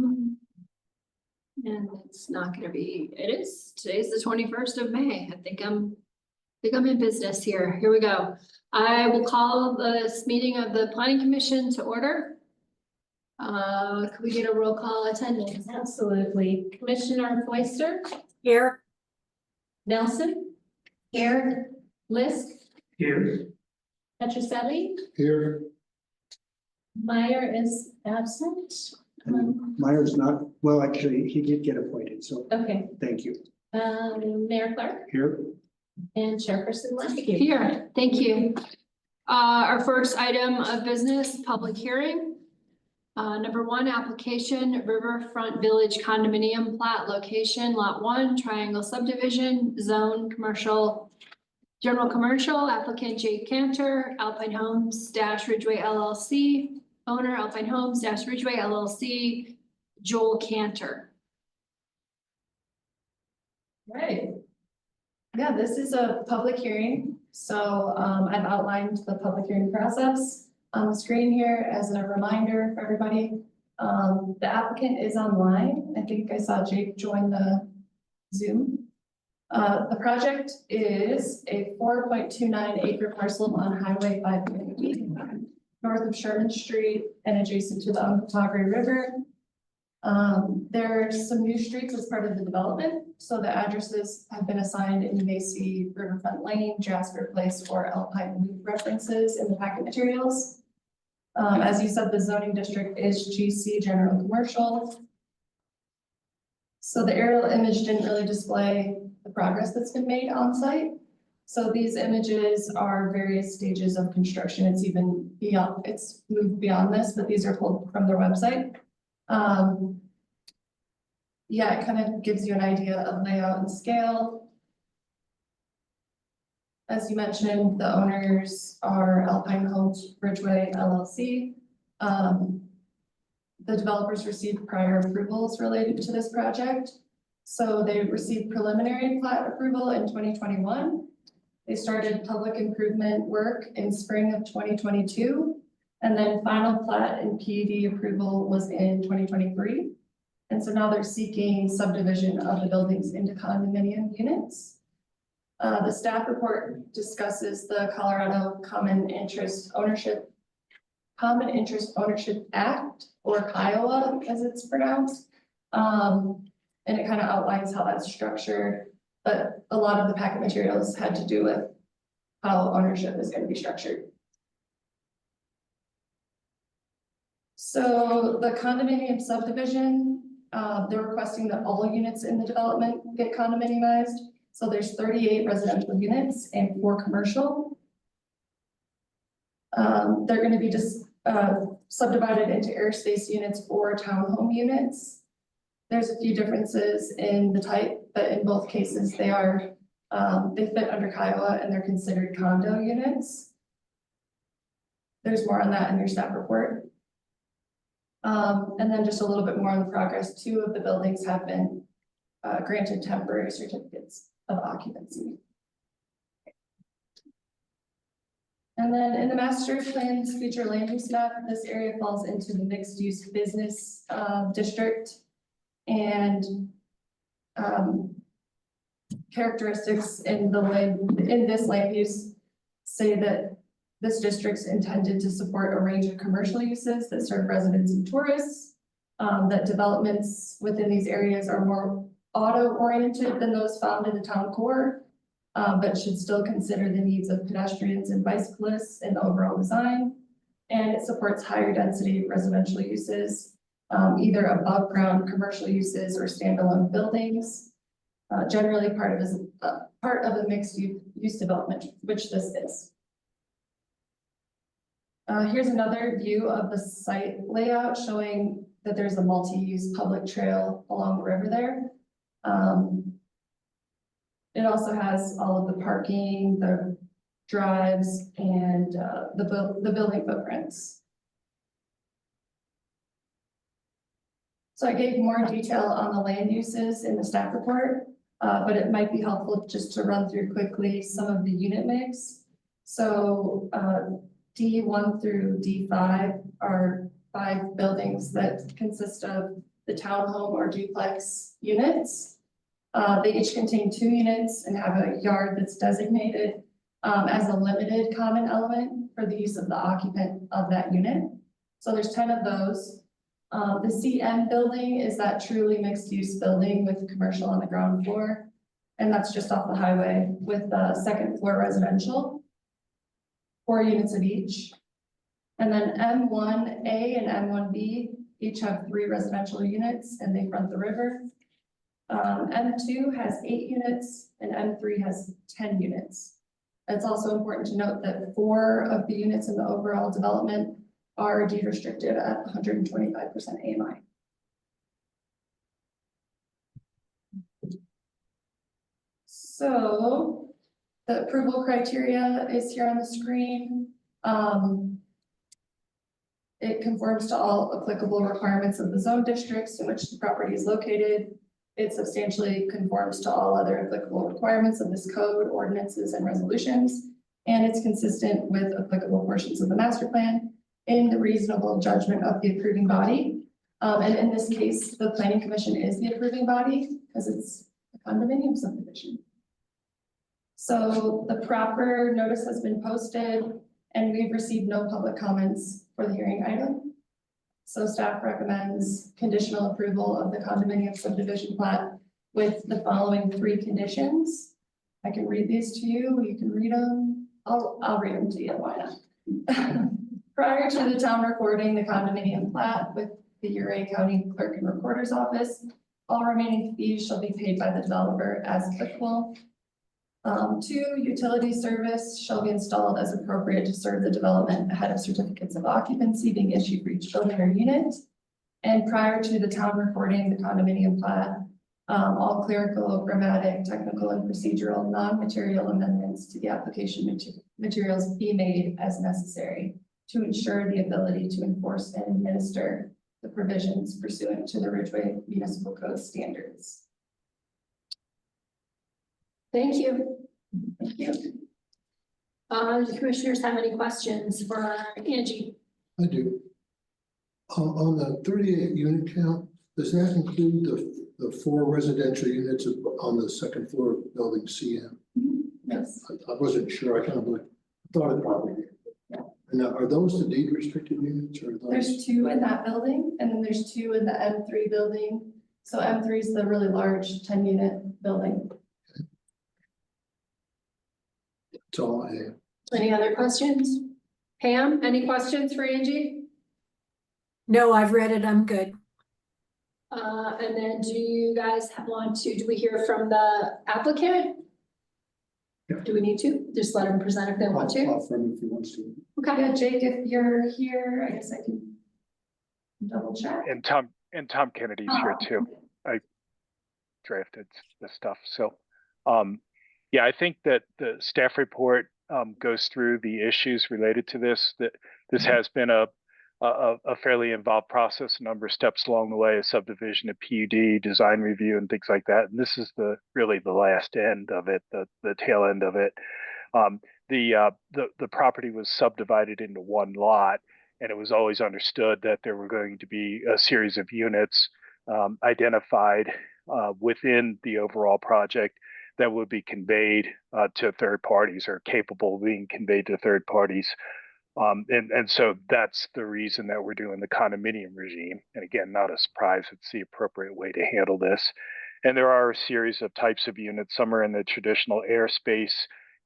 And it's not gonna be, it is, today's the 21st of May. I think I'm in business here. Here we go. I will call this meeting of the Planning Commission to order. Could we get a roll call attendance? Absolutely. Commissioner Foister, Here. Nelson, Here. Lisk, Here. Petroselli, Here. Meyer is absent. Myers not, well, actually, he did get appointed, so Okay, thank you. Mayor Clark Here. and Chairperson Lisk. Here, thank you. Our first item of business, public hearing. Number one, application Riverfront Village condominium plat location, lot 1, triangle subdivision, zone commercial, general commercial, applicant Jake Cantor, Alpine Homes Ridgway LLC, owner Alpine Homes Ridgway LLC, Joel Cantor. Right. Yeah, this is a public hearing, so I've outlined the public hearing process on the screen here as a reminder for everybody. The applicant is online. I think I saw Jake join the Zoom. The project is a 4.29 acre parcel on Highway 550 north of Sherman Street and adjacent to the Ocontagre River. There's some new streets as part of the development, so the addresses have been assigned, and you may see Riverfront Lane, Jasper Place, or Alpine Loop references in the packet materials. As you said, the zoning district is GC General Commercial. So the aerial image didn't really display the progress that's been made on site. So these images are various stages of construction. It's even beyond, it's moved beyond this, but these are pulled from their website. Yeah, it kind of gives you an idea of layout and scale. As you mentioned, the owners are Alpine Homes Ridgway LLC. The developers received prior approvals related to this project. So they received preliminary plat approval in 2021. They started public improvement work in spring of 2022. And then final plat and PUD approval was in 2023. And so now they're seeking subdivision of the buildings into condominium units. The staff report discusses the Colorado Common Interest Ownership Act, or Kiowa as it's pronounced. And it kind of outlines how that's structured, but a lot of the packet materials had to do with how ownership is going to be structured. So the condominium subdivision, they're requesting that all units in the development get condominiumized. So there's 38 residential units and 4 commercial. They're going to be just subdivided into airspace units or townhome units. There's a few differences in the type, but in both cases they are they fit under Kiowa and they're considered condo units. There's more on that in your staff report. And then just a little bit more on the progress. 2 of the buildings have been granted temporary certificates of occupancy. And then in the master plan's future land use map, this area falls into the mixed use business district, and characteristics in this land use say that this district's intended to support a range of commercial uses that serve residents and tourists, that developments within these areas are more auto-oriented than those found in the town core, but should still consider the needs of pedestrians and bicyclists in the overall design. And it supports higher density residential uses, either above ground commercial uses or standalone buildings, generally part of a mixed use development, which this is. Here's another view of the site layout showing that there's a multi-use public trail along the river there. It also has all of the parking, the drives, and the building footprints. So I gave more detail on the land uses in the staff report, but it might be helpful just to run through quickly some of the unit mix. So D1 through D5 are 5 buildings that consist of the townhome or duplex units. They each contain 2 units and have a yard that's designated as a limited common element for the use of the occupant of that unit. So there's 10 of those. The CM building is that truly mixed-use building with commercial on the ground floor. And that's just off the highway with the 2nd floor residential, 4 units of each. And then M1A and M1B each have 3 residential units and they front the river. M2 has 8 units and M3 has 10 units. It's also important to note that 4 of the units in the overall development are deed restricted at 125% AMI. So the approval criteria is here on the screen. It conforms to all applicable requirements of the zone districts in which the property is located. It substantially conforms to all other applicable requirements of this code, ordinances, and resolutions. And it's consistent with applicable portions of the master plan in the reasonable judgment of the approving body. And in this case, the planning commission is the approving body because it's a condominium subdivision. So the proper notice has been posted and we've received no public comments for the hearing item. So staff recommends conditional approval of the condominium subdivision plat with the following 3 conditions. I can read these to you, you can read them. I'll read them to you, why not? Prior to the town recording the condominium plat with the Ridgway County Clerk and Recorder's Office, all remaining fees shall be paid by the developer as applicable. 2, utility service shall be installed as appropriate to serve the development ahead of certificates of occupancy being issued for each building or unit. And prior to the town recording the condominium plat, all clerical, grammatic, technical, and procedural non-material amendments to the application materials be made as necessary to ensure the ability to enforce and administer the provisions pursuant to the Ridgway Municipal Code standards. Thank you. Thank you. Do commissioners have any questions for Angie? I do. On the 38 unit count, does that include the 4 residential units on the 2nd floor of building CM? Yes. I wasn't sure, I kind of thought it probably did. And now, are those the deed restricted units or are those? There's 2 in that building and then there's 2 in the M3 building. So M3 is the really large 10 unit building. That's all I have. Any other questions? Pam, any questions for Angie? No, I've read it. I'm good. And then do you guys do we hear from the applicant? Yeah. Do we need to? Just let them present if they want to? I'll offer him if he wants to. Okay. Yeah, Jake, if you're here, I guess I can double check. And Tom Kennedy's here too. I drafted the stuff. So, yeah, I think that the staff report goes through the issues related to this. That this has been a fairly involved process, a number of steps along the way, a subdivision, a PUD, design review, and things like that. And this is really the last end of it, the tail end of it. The property was subdivided into 1 lot, and it was always understood that there were going to be a series of units identified within the overall project that would be conveyed to third parties or capable of being conveyed to third parties. And so that's the reason that we're doing the condominium regime. And again, not a surprise, it's the appropriate way to handle this. And there are a series of types of units. Some are in the traditional airspace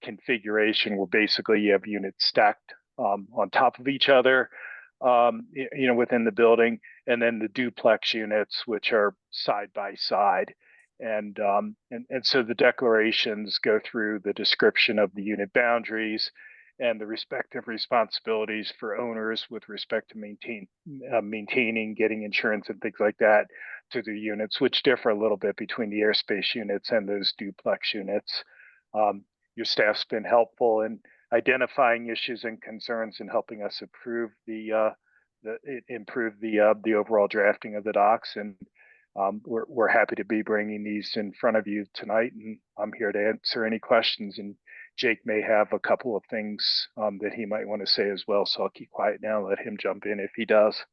configuration where basically you have units stacked on top of each other, within the building, and then the duplex units, which are side by side. And so the declarations go through the description of the unit boundaries and the respective responsibilities for owners with respect to maintaining, getting insurance and things like that to the units, which differ a little bit between the airspace units and those duplex units. Your staff's been helpful in identifying issues and concerns and helping us improve the overall drafting of the docs. And we're happy to be bringing these in front of you tonight, and I'm here to answer any questions. And Jake may have a couple of things that he might want to say as well, so I'll keep quiet now and let him jump in if he does.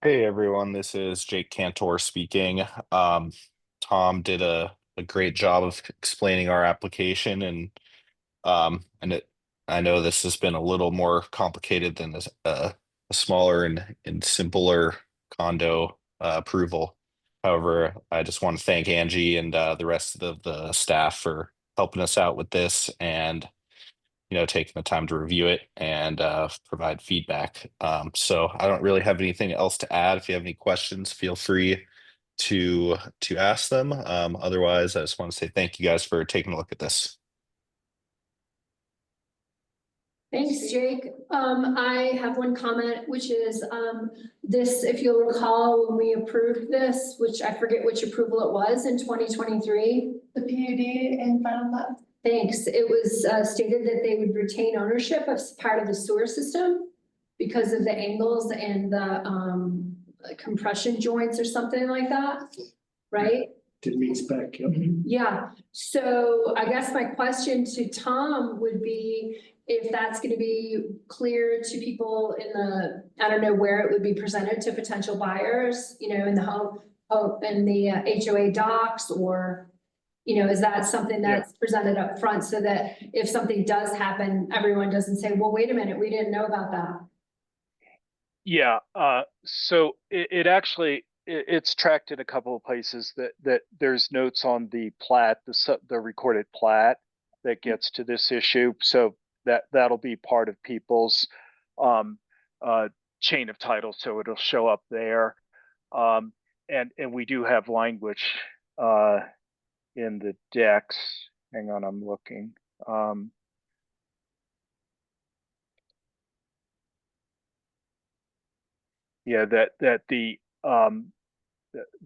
Hey everyone, this is Jake Cantor speaking. Tom did a great job of explaining our application I know this has been a little more complicated than a smaller and simpler condo approval. However, I just want to thank Angie and the rest of the staff for helping us out with this and taking the time to review it and provide feedback. So I don't really have anything else to add. If you have any questions, feel free to ask them. Otherwise, I just want to say thank you guys for taking a look at this. Thanks, Jake. I have one comment, which is, this, if you'll recall, when we approved this, which I forget which approval it was in 2023. The PUD and final plat. Thanks. It was stated that they would retain ownership of part of the sewer system because of the angles and the compression joints or something like that, right? Didn't meet spec, yep. Yeah, so I guess my question to Tom would be if that's gonna be clear to people in the, I don't know where it would be presented to potential buyers, in the home, in the HOA docs, or, is that something that's presented up front so that if something does happen, everyone doesn't say, well, wait a minute, we didn't know about that. Yeah, so it actually, it's tracked in a couple of places that there's notes on the plat, the recorded plat that gets to this issue. So that'll be part of people's chain of title, so it'll show up there. And we do have language in the decks. Hang on, I'm looking. Yeah, that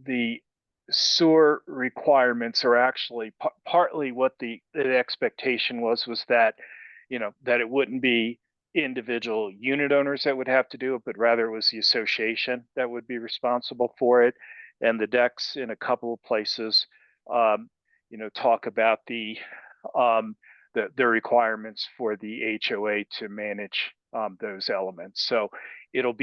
the sewer requirements are actually partly what the expectation was that, that it wouldn't be individual unit owners that would have to do it, but rather it was the association that would be responsible for it. And the decks in a couple of places, talk about the requirements for the HOA to manage those elements. So it'll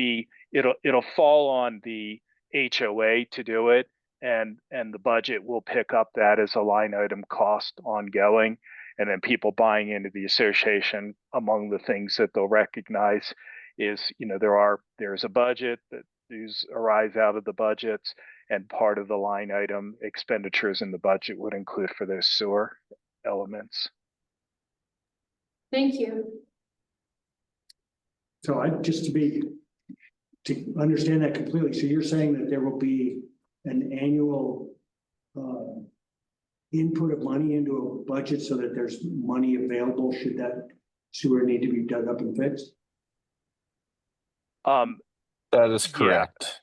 fall on the HOA to do it, and the budget will pick up that as a line item cost ongoing. And then people buying into the association, among the things that they'll recognize is, there's a budget, that these arise out of the budgets, and part of the line item expenditures in the budget would include for those sewer elements. Thank you. So to understand that completely, so you're saying that there will be an annual input of money into a budget so that there's money available should that sewer need to be dug up and fixed? That is correct.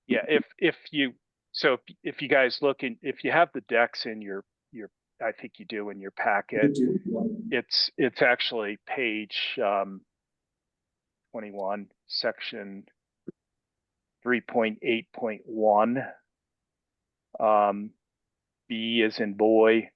Yeah, if you guys look if you have the decks in your I think you do in your packet, it's actually page 21, section 3.8.1. B as in boy,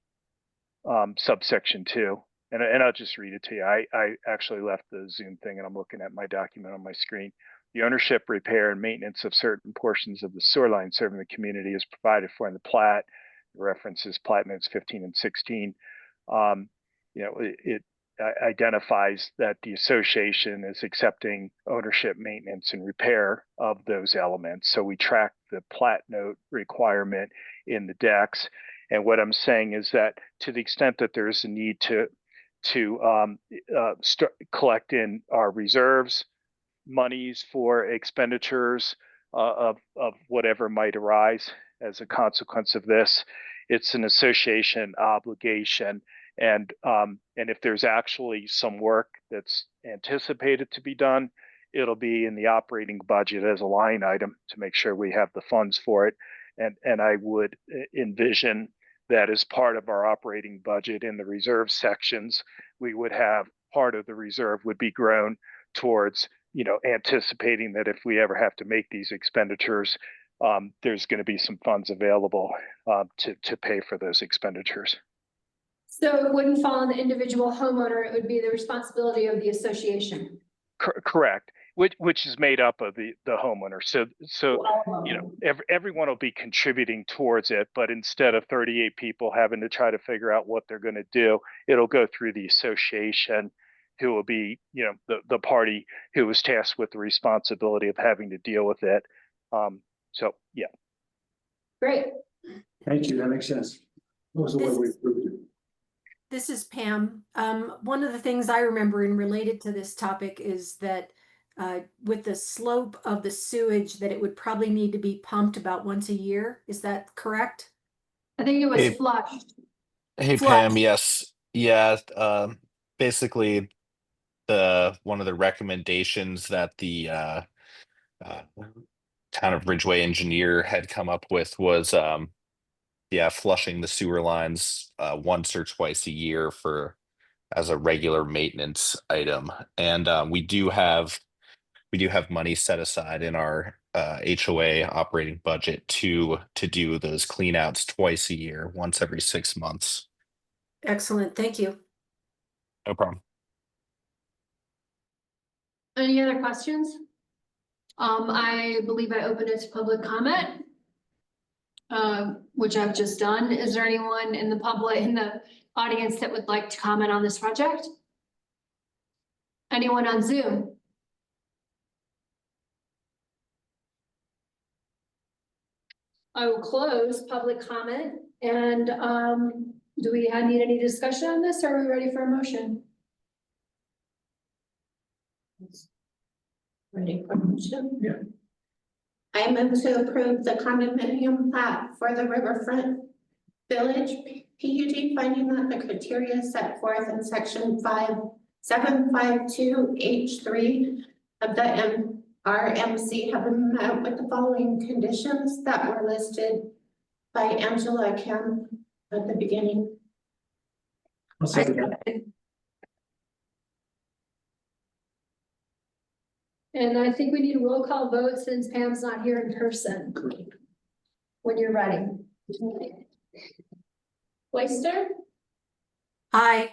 subsection 2. And I'll just read it to you. I actually left the Zoom thing and I'm looking at my document on my screen. The ownership, repair, and maintenance of certain portions of the sewer line serving the community is provided for in the plat. The references plat notes 15 and 16. It identifies that the association is accepting ownership, maintenance, and repair of those elements. So we track the plat note requirement in the decks. And what I'm saying is that to the extent that there is a need to start collect in our reserves, monies for expenditures of whatever might arise as a consequence of this, it's an association obligation. And if there's actually some work that's anticipated to be done, it'll be in the operating budget as a line item to make sure we have the funds for it. And I would envision that as part of our operating budget in the reserve sections, we would have part of the reserve would be grown towards, anticipating that if we ever have to make these expenditures, there's going to be some funds available to pay for those expenditures. So it wouldn't fall on the individual homeowner, it would be the responsibility of the association. Correct. which is made up of the homeowner. So you know, everyone will be contributing towards it, but instead of 38 people having to try to figure out what they're going to do, it'll go through the association, who will be, you know, the party who was tasked with the responsibility of having to deal with it. So yeah. Great. Thank you, that makes sense. What was the way we approved it? This is Pam. One of the things I remember and related to this topic is that with the slope of the sewage, that it would probably need to be pumped about once a year. Is that correct? I think it was Hey. flushed. Hey Flush. Pam, yes, yeah. Basically, one of the recommendations that the uh, town of Ridgway engineer had come up with was yeah, flushing the sewer lines once or twice a year for as a regular maintenance item. And we do have money set aside in our HOA operating budget to do those clean outs twice a year, once every 6 months. Excellent. Thank you. No problem. Any other questions? I believe I opened it to public comment. Which I've just done. Is there anyone in the public, in the audience that would like to comment on this project? Anyone on Zoom? I will close public comment and do we need any discussion on this? Or are we ready for a motion? Ready for motion? Yeah. I move to approve the condominium plat for the Riverfront Village PUD, finding that the criteria set forth in section 5752H3 of the RMC have been met with the following conditions that were listed by Angela Kemp at the beginning. I'll second that. And I think we need a roll call vote since Pam's not here in person. When you're ready. Oyster, Aye.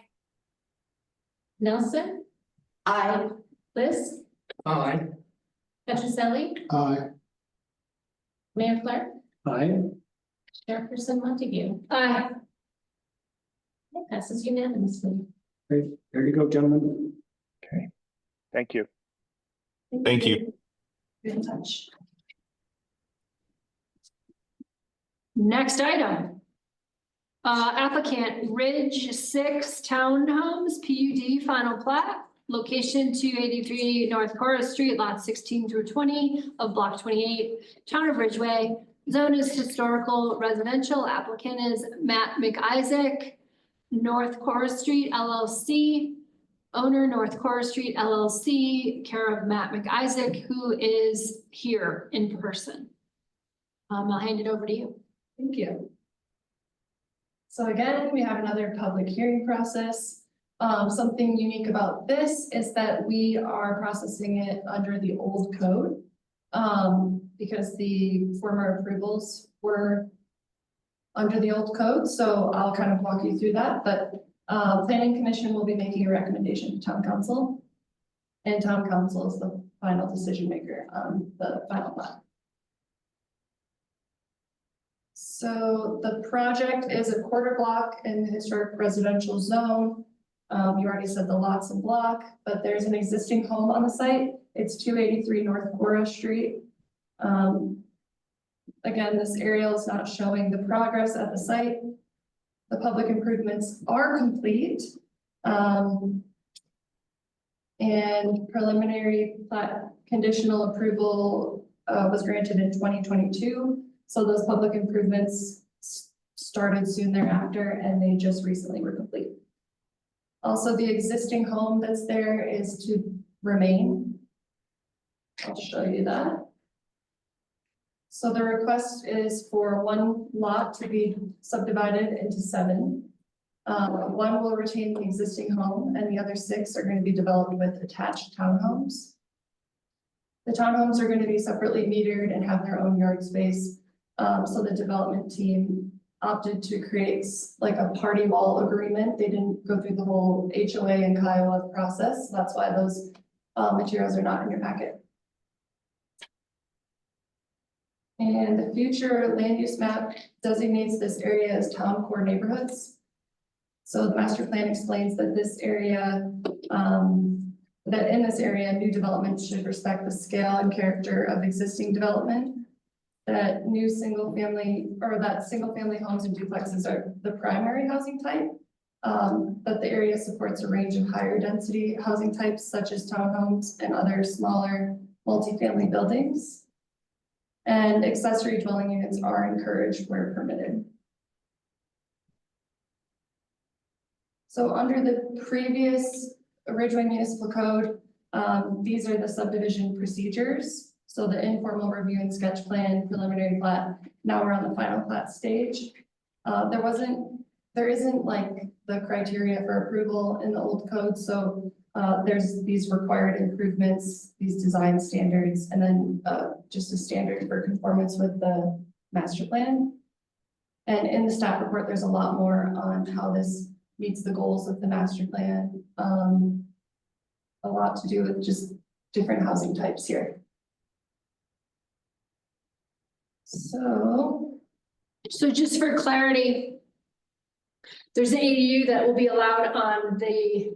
Nelson. Aye. Liz, Aye. Petroselli, Aye. Mayor Clark, Aye. Chairperson Montague. Aye. It passes unanimously. Great. There you go, gentlemen. Thank you. Thank you. Be in touch. Next item. Applicant Ridge 6 Townhomes PUD final plat, location 283 North Chorus Street, lots 16 through 20 of block 28, town of Ridgway. Zone is historical residential. Applicant is Matt McIsaac, North Chorus Street LLC. Owner North Chorus Street LLC, care of Matt McIsaac, who is here in person. I'll hand it over to you. Thank you. So again, we have another public hearing process. Something unique about this is that we are processing it under the old code. Because the former approvals were under the old code, so I'll kind of walk you through that, but planning commission will be making a recommendation to town council. And town council is the final decision maker on the final plat. So the project is a quarter block in the historic residential zone. You already said the lots and block, but there's an existing home on the site. It's 283 North Cora Street. Again, this aerial is not showing the progress at the site. The public improvements are complete. And preliminary plat conditional approval was granted in 2022. So those public improvements started soon thereafter and they just recently were complete. Also, the existing home that's there is to remain. I'll show you that. So the request is for one lot to be subdivided into 7. One will retain the existing home and the other 6 are going to be developed with attached townhomes. The townhomes are going to be separately metered and have their own yard space. So the development team opted to create like a party wall agreement. They didn't go through the whole HOA and Kiowa process. That's why those materials are not in your packet. And the future land use map designates this area as town core neighborhoods. So the master plan explains that this area, that in this area, new development should respect the scale and character of existing development. That new single family homes and duplexes are the primary housing type. But the area supports a range of higher density housing types such as townhomes and other smaller multifamily buildings. And accessory dwelling units are encouraged where permitted. So under the previous Ridgway Municipal Code, these are the subdivision procedures. So the informal review and sketch plan, preliminary plat, now we're on the final plat stage. There isn't like the criteria for approval in the old code, so there's these required improvements, these design standards, and then just a standard for conformance with the master plan. And in the staff report, there's a lot more on how this meets the goals of the master plan. A lot to do with just different housing types here. So just for clarity, there's an ADU that will be allowed on the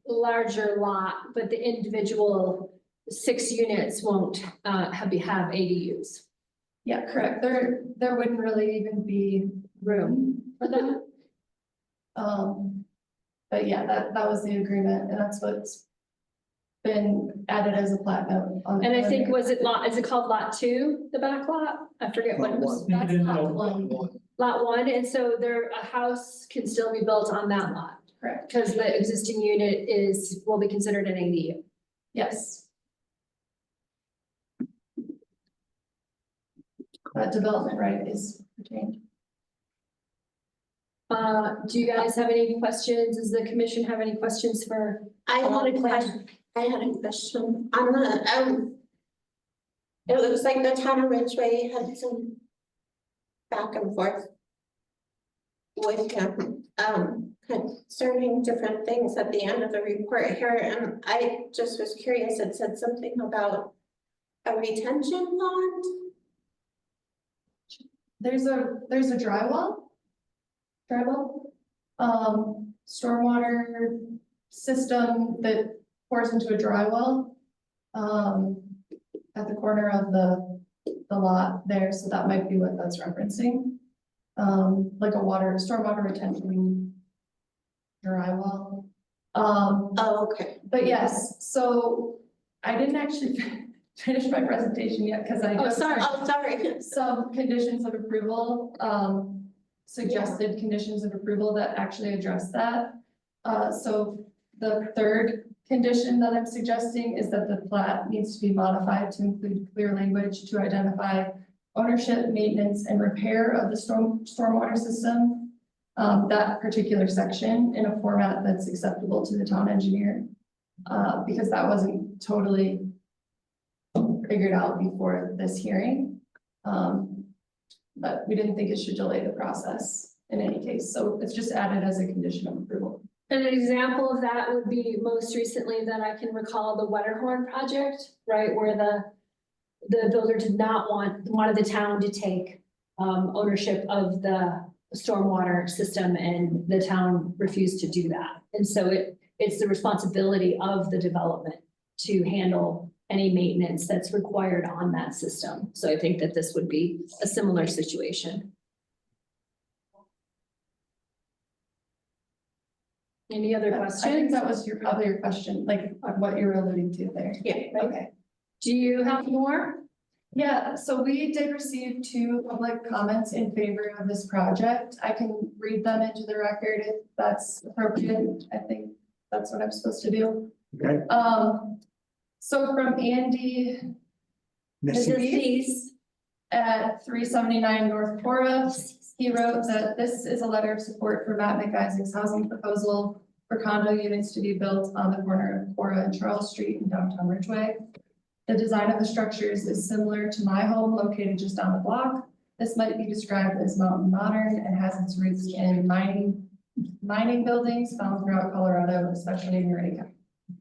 larger lot, but the individual 6 units won't have ADUs. yeah, correct. There wouldn't really even be room for that. But yeah, that was the agreement, and that's what's been added as a plat note on. And I think, is it called lot 2, the back lot? I forget what it was. That's lot 1, Lot 1, and so a house can still be built on that lot, correct? because the existing unit will be considered an ADU. Yes. That development right is retained. Do you guys have any questions? Does the commission have any questions for? I had a question on the, it looks like the town of Ridgway had some back and forth with him, concerning different things at the end of the report here, and I just was curious, it said something about a retention pond. There's a drywall, stormwater system that pours into a drywall at the corner of the lot there, so that might be what that's referencing. Like a stormwater retention drywall. Oh, okay. But yes, so I didn't actually finish my presentation yet because I. Oh, sorry. Oh, sorry. Some conditions of approval, suggested conditions of approval that actually address that. So the third condition that I'm suggesting is that the plat needs to be modified to include clear language to identify ownership, maintenance, and repair of the stormwater system. That particular section in a format that's acceptable to the town engineer, because that wasn't totally figured out before this hearing. But we didn't think it should delay the process in any case. So it's just added as a condition of approval. An example of that would be most recently that I can recall the Wetterhorn project, right? Where the builder did not wanted the town to take ownership of the stormwater system, and the town refused to do that. And so it's the responsibility of the development to handle any maintenance that's required on that system. So I think that this would be a similar situation. Any other I think questions? that was probably your question, like what you're alluding to there. Yeah. Okay. Do you have more? Yeah, so we did receive 2 public comments in favor of this project. I can read them into the record if that's appropriate. I think that's what I'm supposed to do. Okay. So from Andy Mrs. at 379 North Cora, he wrote that this is a letter of support for Matt McIsaac's housing proposal for condo units to be built on the corner of Cora and Charles Street in downtown Ridgway. The design of the structures is similar to my home located just down the block. This might be described as mountain modern and has its roots in mining buildings found throughout Colorado, especially in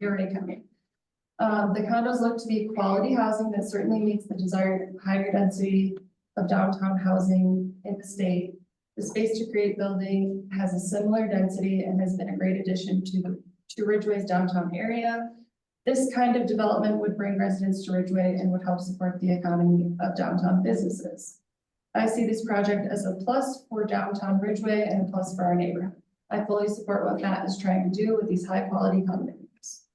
Uray County. The condos look to be quality housing that certainly meets the desired higher density of downtown housing in the state. The Space to Create building has a similar density and has been a great addition to Ridgway's downtown area. This kind of development would bring residents to Ridgway and would help support the economy of downtown businesses. I see this project as a plus for downtown Ridgway and a plus for our neighborhood. I fully support what Matt is trying to do with these high quality condominiums.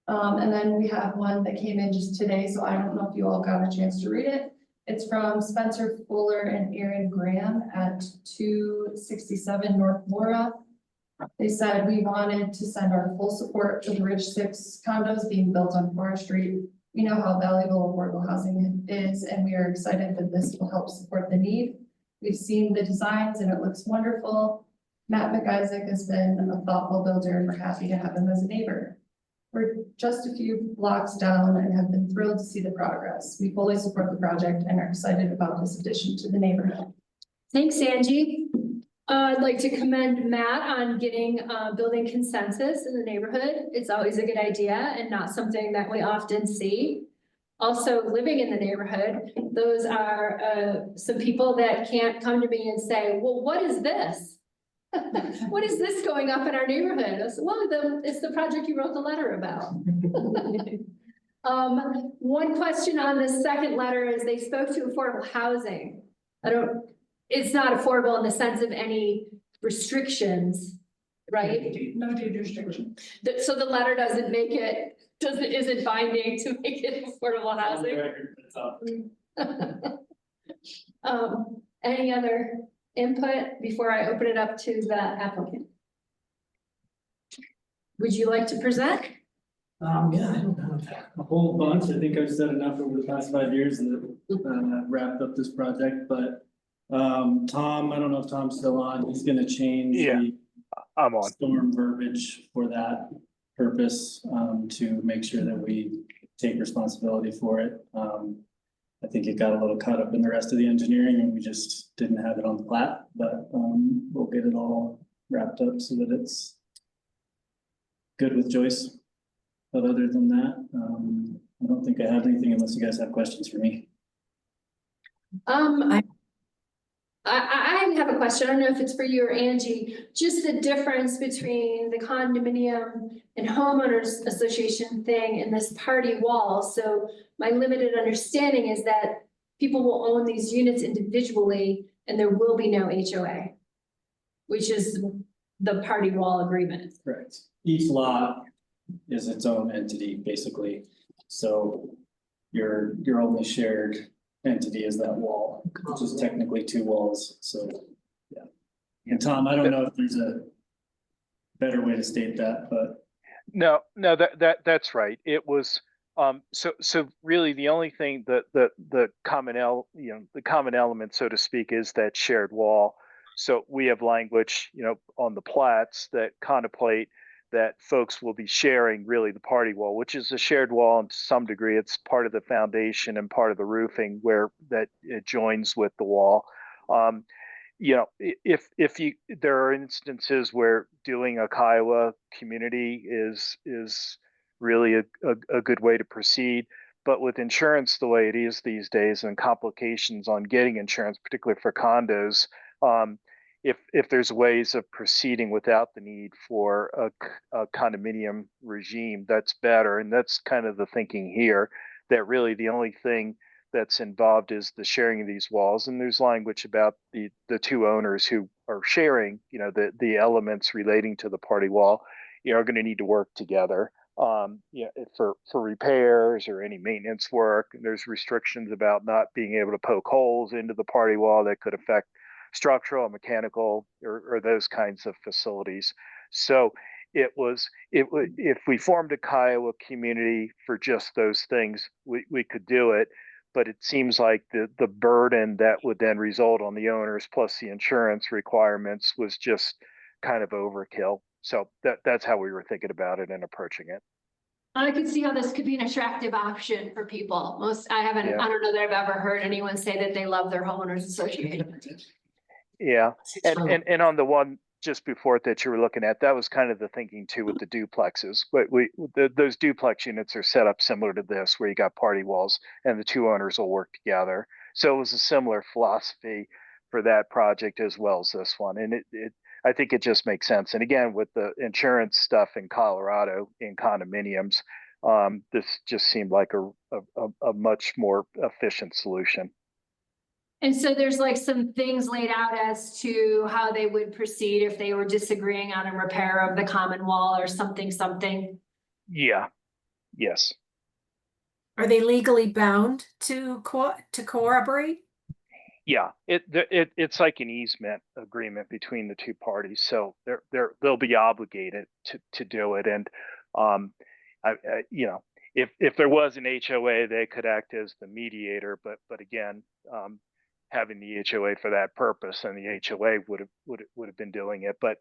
And then we have one that came in just today, so I don't know if you all got a chance to read it. It's from Spencer Fuller and Aaron Graham at 267 North Laura. They said we wanted to send our full support to the Ridge 6 condos being built on Forest Street. We know how valuable affordable housing is, and we are excited that this will help support the need. We've seen the designs and it looks wonderful. Matt McIsaac has been a thoughtful builder and we're happy to have him as a neighbor. We're just a few blocks down and have been thrilled to see the progress. We fully support the project and are excited about this addition to the neighborhood. Thanks, Angie. I'd like to commend Matt on getting building consensus in the neighborhood. It's always a good idea and not something that we often see. Also, living in the neighborhood, those are some people that can't come to me and say, well, what is this? What is this going up in our neighborhood? I said, well, it's the project you wrote the letter about. One question on this second letter is they spoke to affordable housing. It's not affordable in the sense of any restrictions, right? No deed restriction. So the letter doesn't make it, isn't binding to make it affordable housing. Any other input before I open it up to the applicant? Would you like to present? Yeah, I don't have a whole bunch. I think I've said enough over the past 5 years that wrapped up this project, but Tom, I don't know if Tom's still on, he's gonna change Yeah, the I'm on. storm verbiage for that purpose, to make sure that we take responsibility for it. I think it got a little caught up in the rest of the engineering and we just didn't have it on the plat, but we'll get it all wrapped up so that it's good with Joyce. But other than that, I don't think I have anything unless you guys have questions for me. I have a question. I don't know if it's for you or Angie, just the difference between the condominium and homeowners association thing and this party wall. So my limited understanding is that people will own these units individually and there will be no HOA, which is the party wall agreement. Correct. Each lot is its own entity, basically. So your only shared entity is that wall, which is technically 2 walls, so, yeah. And Tom, I don't know if there's a better way to state that, but. No, that's right. It was, so really the only thing the common element, so to speak, is that shared wall. So we have language, on the plats that contemplate that folks will be sharing really the party wall, which is a shared wall, and to some degree it's part of the foundation and part of the roofing where that it joins with the wall. If there are instances where doing a Kiowa community is really a good way to proceed, but with insurance the way it is these days and complications on getting insurance, particularly for condos, if there's ways of proceeding without the need for a condominium regime, that's better. And that's kind of the thinking here, that really the only thing that's involved is the sharing of these walls. And there's language about the 2 owners who are sharing, the elements relating to the party wall, are going to need to work together. For repairs or any maintenance work. There's restrictions about not being able to poke holes into the party wall that could affect structural, mechanical, or those kinds of facilities. So if we formed a Kiowa community for just those things, we could do it. But it seems like the burden that would then result on the owners plus the insurance requirements was just kind of overkill. So that's how we were thinking about it and approaching it. I could see how this could be an attractive option for people. I don't know that I've ever heard anyone say that they love their homeowners association. Yeah, and on the one just before that you were looking at, that was kind of the thinking too with the duplexes. But those duplex units are set up similar to this, where you got party walls and the two owners will work together. So it was a similar philosophy for that project as well as this one. And I think it just makes sense. And again, with the insurance stuff in Colorado in condominiums, this just seemed like a much more efficient solution. And so there's like some things laid out as to how they would proceed if they were disagreeing on a repair of the common wall or something. Yeah. Yes. Are they legally bound to cooperate? Yeah, it's like an easement agreement between the two parties, so they'll be obligated to do it. And you know, if there was an HOA, they could act as the mediator. But again, having the HOA for that purpose, and the HOA would have been doing it. But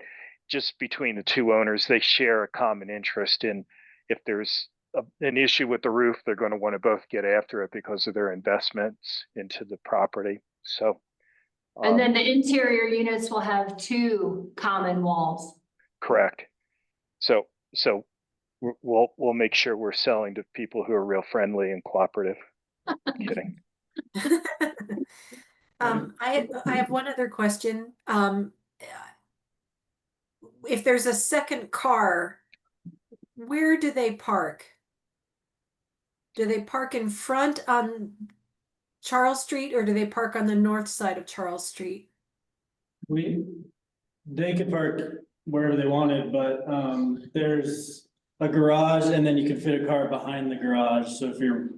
just between the two owners, they share a common interest in, if there's an issue with the roof, they're going to want to both get after it because of their investments into the property. So, And then the interior units will have two common walls. correct. So we'll make sure we're selling to people who are real friendly and cooperative. Kidding. I have one other question. If there's a second car, where do they park? Do they park in front on Charles Street, or do they park on the north side of Charles Street? They could park wherever they wanted, but there's a garage and then you can fit a car behind the garage. So if you're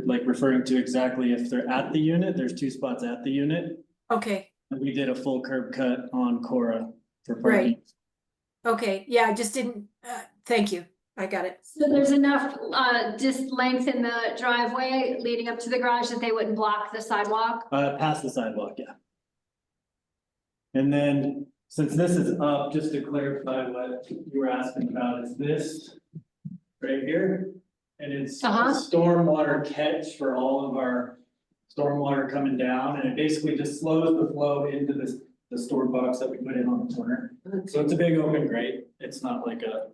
like referring to exactly if they're at the unit, there's 2 spots at the unit. Okay. And we did a full curb cut on Cora for parking. Right. Okay, yeah, I just didn't, thank you, I got it. So there's enough just length in the driveway leading up to the garage that they wouldn't block the sidewalk? Past the sidewalk, yeah. And then, since this is up, just to clarify what you were asking about, is this right here? And it's a stormwater catch for all of our stormwater coming down, and it basically just slows the flow into the store box that we put in on the corner. So it's a big open grate. It's not like a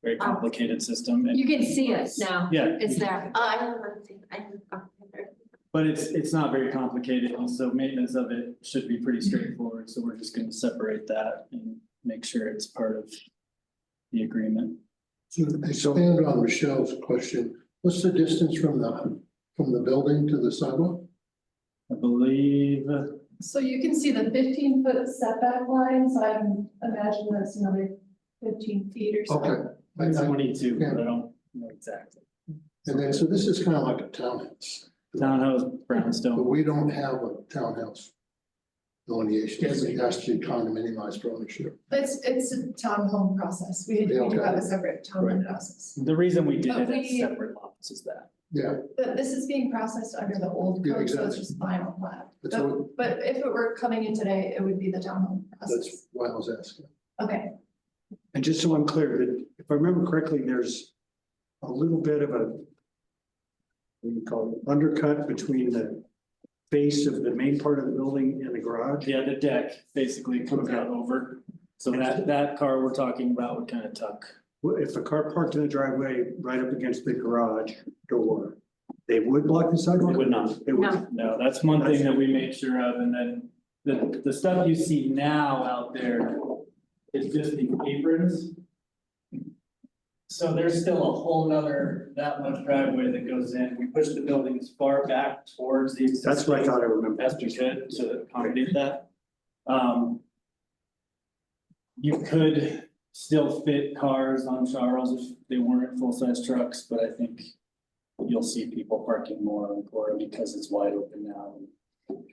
very complicated system. You can see it now. Yeah. It's there. I don't want to, I don't. But it's not very complicated, and so maintenance of it should be pretty straightforward, so we're just gonna separate that and make sure it's part of the agreement. So expand on Michelle's question, what's the distance from the building to the sidewalk? I believe, So you can see the 15-foot setback line, so I imagine that's another 15 feet or so. Okay. it's 22, Yeah. but I don't know exactly. And then, so this is kind of like a townhouse, Townhouse, but brownstone. we don't have a townhouse delineation, Yes. it has to be condominiumized for ownership. It's a townhome process. We do have a separate townhome process. The reason we did But it as we- separate lots is that. Yeah, But this is being processed under the old Yeah, code, so it's exactly. just final plat. That's what- But if it were coming in today, it would be the townhome process. that's why I was asking. Okay, And just so I'm clear, that if I remember correctly, there's a little bit of a, what do you call it, undercut between the base of the main part of the building and the garage. Yeah, the deck basically comes out over. So that car we're talking about would kind of tuck. Well, if a car parked in the driveway right up against the garage door, they would block the sidewalk? It would not. They would. No. No, that's one thing that we make sure of, and then the stuff you see now out there is just the aprons. So there's still a whole nother, that much driveway that goes in. We push the building as far back towards the existing. That's what I thought I remembered. As we could to accommodate that. You could still fit cars on Charles if they weren't full-size trucks, but I think you'll see people parking more on Cora because it's wide open now. And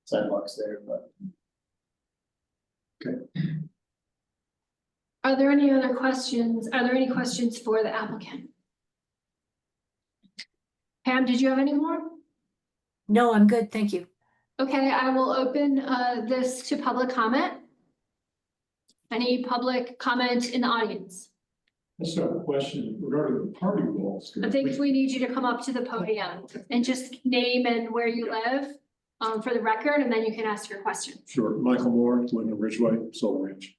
sidewalks there, but Are there any other questions? Are there any questions for the applicant? Pam, did you have any more? No, I'm good, thank you. Okay, I will open this to public comment. Any public comment in the audience? I just have a question regarding the party walls. I think we need you to come up to the podium and just name and where you live for the record, and then you can ask your question. Sure, Michael Moore, living in Ridgway, Soul Ranch.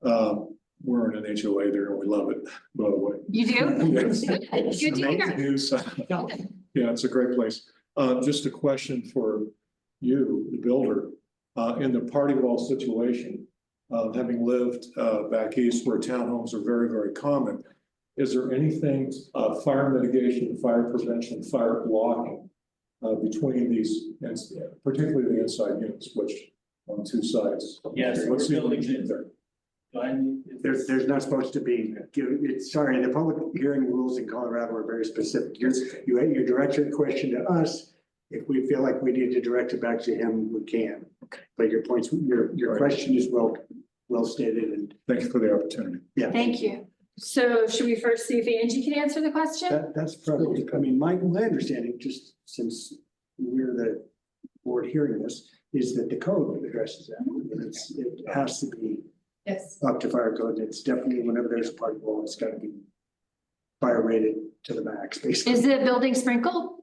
We're in an HOA there and we love it, by the way. You do? Yes. Good to hear. News. Yeah, it's a great place. Just a question for you, the builder, in the party wall situation, having lived, back east where townhomes are very, very common. Is there anything, fire mitigation, fire prevention, fire blocking, between these, and particularly the inside units, which on two sides? Yes, What's we're the building arrangement it. there? There's not supposed to be, it's, sorry, the public hearing rules in Colorado are very specific. You direct your question to us. If we feel like we need to direct it back to him, we can. But your points, your question is well stated, and Thank you for the opportunity. yeah. Thank you. So should we first see if Angie can answer the question? That's probably, I mean, my understanding, just since we're the board hearing this, is that the code addresses that. It has to be Yes. up to fire code. It's definitely, whenever there's a party wall, it's gotta be fire rated to the max, basically. Is the building sprinkled?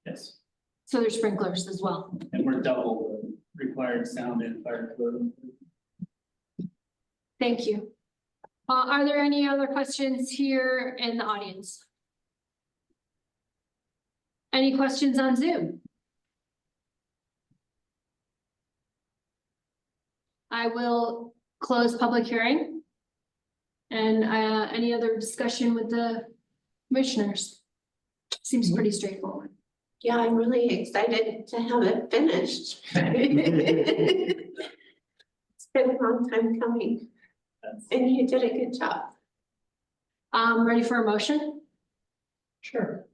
Yes, So there's sprinklers as well. and we're double the required sound and fire code. Thank you. Are there any other questions here in the audience? Any questions on Zoom? I will close public hearing. And any other discussion with the commissioners? Seems pretty straightforward. Yeah, I'm really excited to have it finished. It's been a long time coming, and you did a good job. Ready for a motion? Sure.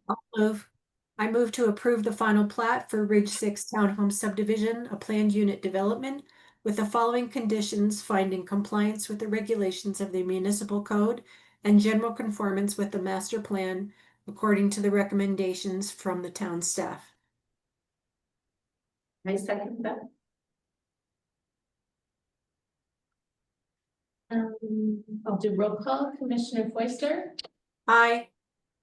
I move to approve the final plat for Ridge 6 Townhome Subdivision, a planned unit development with the following conditions: finding compliance with the regulations of the municipal code and general conformance with the master plan according to the recommendations from the town staff. I second that. I'll do roll call. Commissioner Foister, Aye.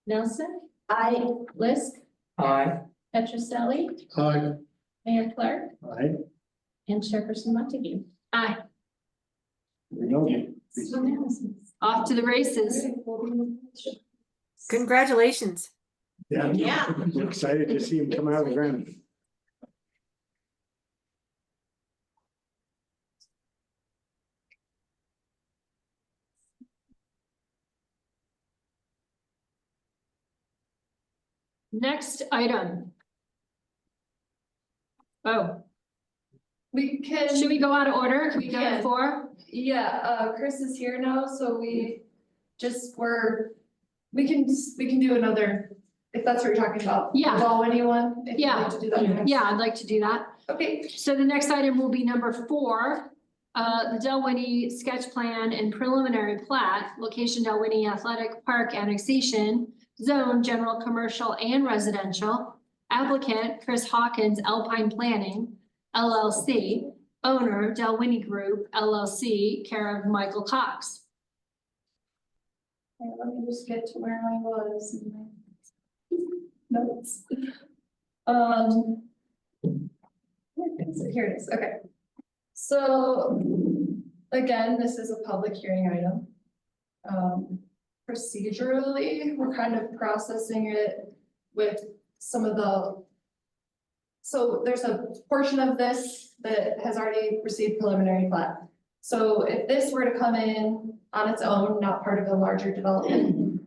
Nelson, I, Lisk, Aye. Petroselli, Aye. Mayor Clark, All right, and Chairperson Montague. Aye. we know. Off to the races. Congratulations. Yeah. We're excited to see him come out of the ground. Next item. Oh, We can. should we go out of order? Can we go to Yeah. 4? Yeah, Chris is here now, so we can do another, if that's what you're talking about. Yeah. Allow anyone, if you'd Yeah. like to do that next. Yeah, I'd like to do that. Okay, So the next item will be number 4, the Delwinnie sketch plan and preliminary plat, location Delwinnie Athletic Park annexation, zone, general, commercial, and residential. Applicant, Chris Hawkins, Alpine Planning, LLC, owner, Delwinnie Group, LLC, care of Michael Cox. let me just get to where I was in my notes. Where is it? Here it is, okay. So, again, this is a public hearing item. Procedurally, we're kind of processing it with some of so there's a portion of this that has already received preliminary plat. So if this were to come in on its own, not part of a larger development,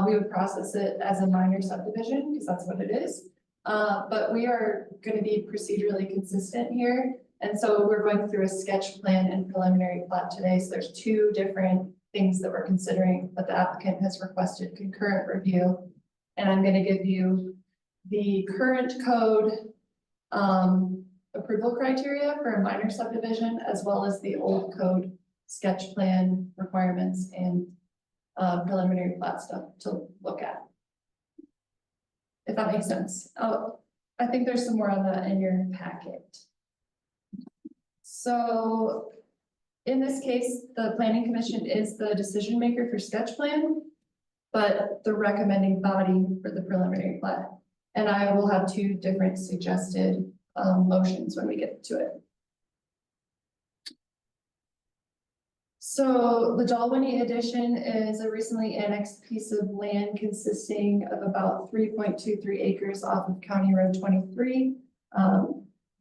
we would process it as a minor subdivision, because that's what it is. But we are gonna be procedurally consistent here. And so we're going through a sketch plan and preliminary plat today. So there's 2 different things that we're considering, but the applicant has requested concurrent review. And I'm gonna give you the current code approval criteria for a minor subdivision, as well as the old code sketch plan requirements and preliminary plat stuff to look at. If that makes sense. Oh, I think there's some more on that in your packet. So in this case, the planning commission is the decision maker for sketch plan, but the recommending body for the preliminary plat. And I will have 2 different suggested motions when we get to it. So the Dalwhinnie addition is a recently annexed piece of land consisting of about 3.23 acres off of County Road 23,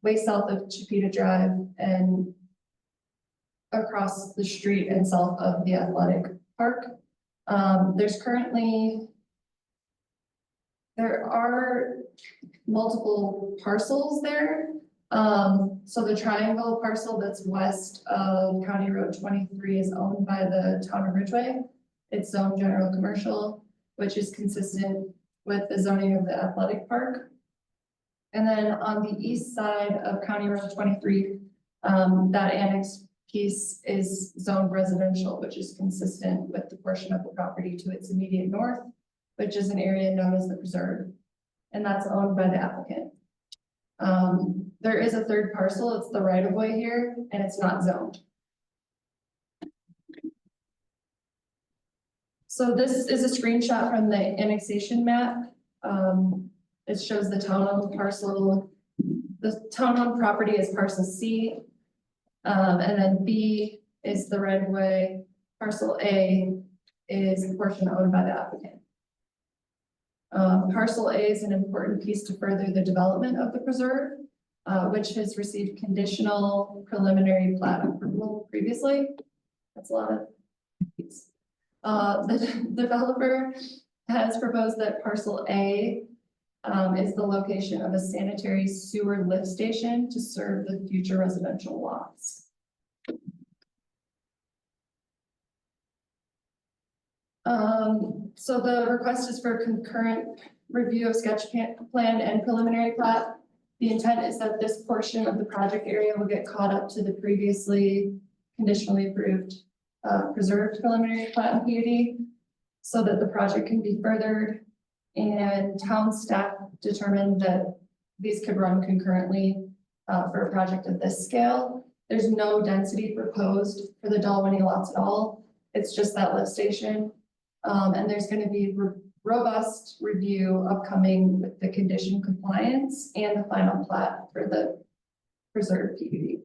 way south of Chipeta Drive and across the street and south of the athletic park. There are multiple parcels there. So the triangle parcel that's west of County Road 23 is owned by the town of Ridgway. It's zoned general commercial, which is consistent with the zoning of the athletic park. And then on the east side of County Road 23, that annexed piece is zoned residential, which is consistent with the portion of the property to its immediate north, which is an area known as the preserve. And that's owned by the applicant. There is a third parcel, it's the right of way here, and it's not zoned. So this is a screenshot from the annexation map. It shows the town-owned parcel. The town-owned property is parcel C. And then B is the right of way. Parcel A is the portion owned by the applicant. Parcel A is an important piece to further the development of the preserve, which has received conditional preliminary plat approval previously. That's a lot of things. The developer has proposed that parcel A is the location of a sanitary sewer lift station to serve the future residential lots. So the request is for concurrent review of sketch plan and preliminary plat. The intent is that this portion of the project area will get caught up to the previously conditionally approved preserved preliminary plat and PUD so that the project can be furthered, and town staff determined that these could run concurrently for a project of this scale. There's no density proposed for the Dalwhinnie lots at all. It's just that lift station. And there's going to be robust review upcoming with the condition compliance and the final plat for the preserved PUD.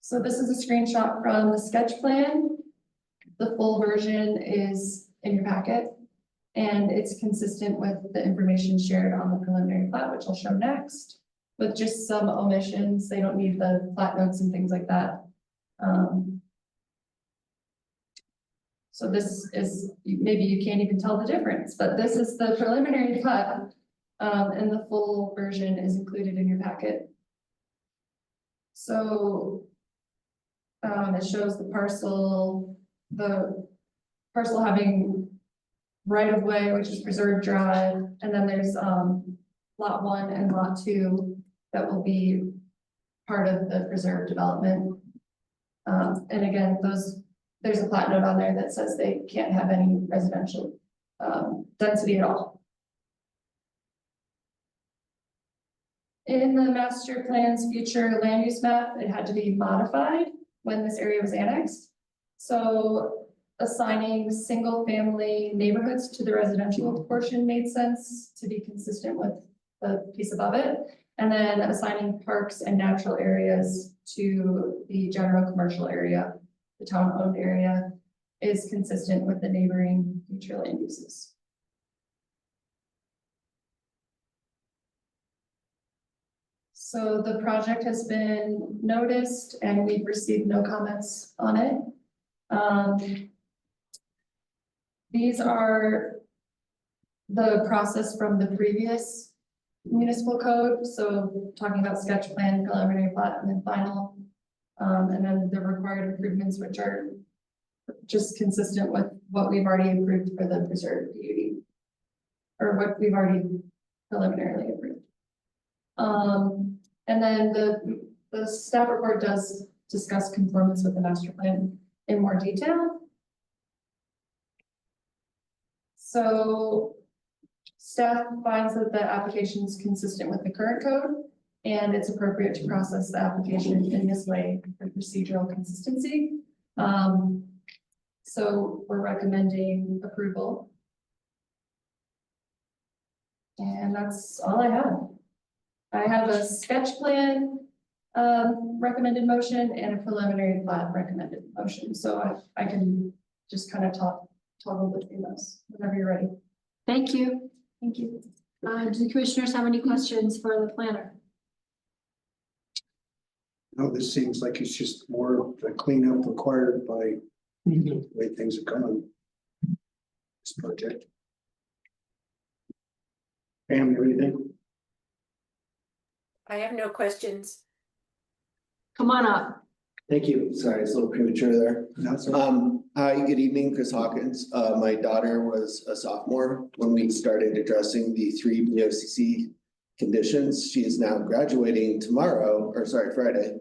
So this is a screenshot from the sketch plan. The full version is in your packet, and it's consistent with the information shared on the preliminary plat, which I'll show next, with just some omissions. They don't need the plat notes and things like that. So this is, maybe you can't even tell the difference, but this is the preliminary plat, and the full version is included in your packet. So it shows the parcel having right of way, which is preserved drive, and then there's lot 1 and lot 2 that will be part of the preserved development. And again, there's a plat note on there that says they can't have any residential density at all. In the master plan's future land use map, it had to be modified when this area was annexed. So assigning single family neighborhoods to the residential portion made sense to be consistent with the piece above it. And then assigning parks and natural areas to the general commercial area, the town-owned area, is consistent with the neighboring future land uses. So the project has been noticed and we've received no comments on it. These are the process from the previous municipal code. So talking about sketch plan, preliminary plat, and then final. And then the required improvements, which are just consistent with what we've already approved for the preserved PUD, or what we've already preliminarily approved. And then the staff report does discuss conformance with the master plan in more detail. So staff finds that the application is consistent with the current code, and it's appropriate to process the application in this way for procedural consistency. So we're recommending approval. And that's all I have. I have a sketch plan recommended motion and a preliminary plat recommended motion. So I can just kind of toggle between those whenever you're ready. Thank you. Thank you. Do the commissioners have any questions for the planner? No, this seems like it's just more of the cleanup required by the way things have gone. This project. Pam, you have anything? I have no questions. Come on up. Thank you. Sorry, it's a little premature there. That's all. Hi, good evening, Chris Hawkins. My daughter was a sophomore when we started addressing the 3 BOCC conditions. She is now graduating tomorrow, or sorry, Friday.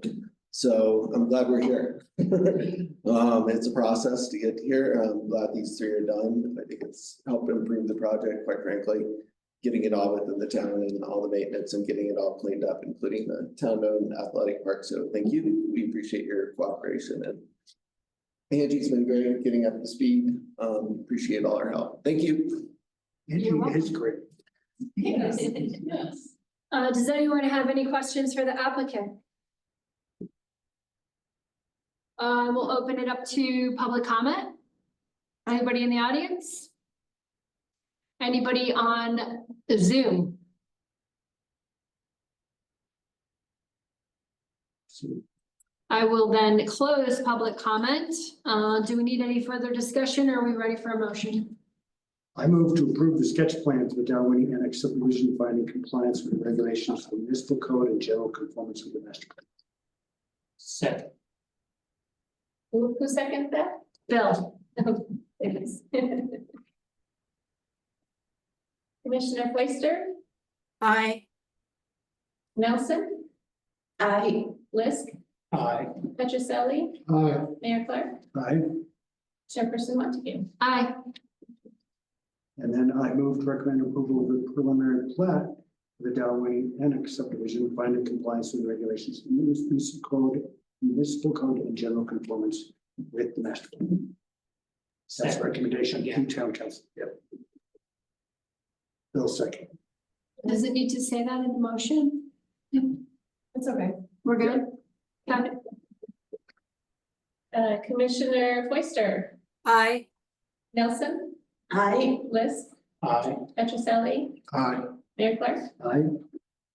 So I'm glad we're here. It's a process to get here. I'm glad these 3 are done. I think it's helped improve the project, quite frankly. Getting it all within the town and all the maintenance and getting it all cleaned up, including the town-owned athletic park. So thank you. We appreciate your cooperation, and Angie's been great getting up to speed. Appreciate all our help. Thank you. Angie is great. Yes. Does anyone have any questions for the applicant? We'll open it up to public comment. Anybody in the audience? Anybody on Zoom? I will then close public comment. Do we need any further discussion or are we ready for a motion? I move to approve the sketch plan for the Dalwhinnie Annex subdivision finding compliance with the regulations of the municipal code and general conformance with the master plan. Second. Who seconded that? Bill? Thanks. Commissioner Foister, Aye. Nelson? Aye. Lisk, Aye. Petroselli, Aye. Mayor Clark, Aye. Chairperson Montague. Aye. And then I move to recommend approval of the preliminary plat for the Dalwhinnie Annex subdivision finding compliance with the regulations of the municipal code and general conformance with the master plan. That's recommendation to town council. Yep. Bill second. Does it need to say that in the motion? It's okay. We're good? Got it. Commissioner Foister, Aye. Nelson? Aye. Lisk, Aye. Petroselli, Aye. Mayor Clark, Aye.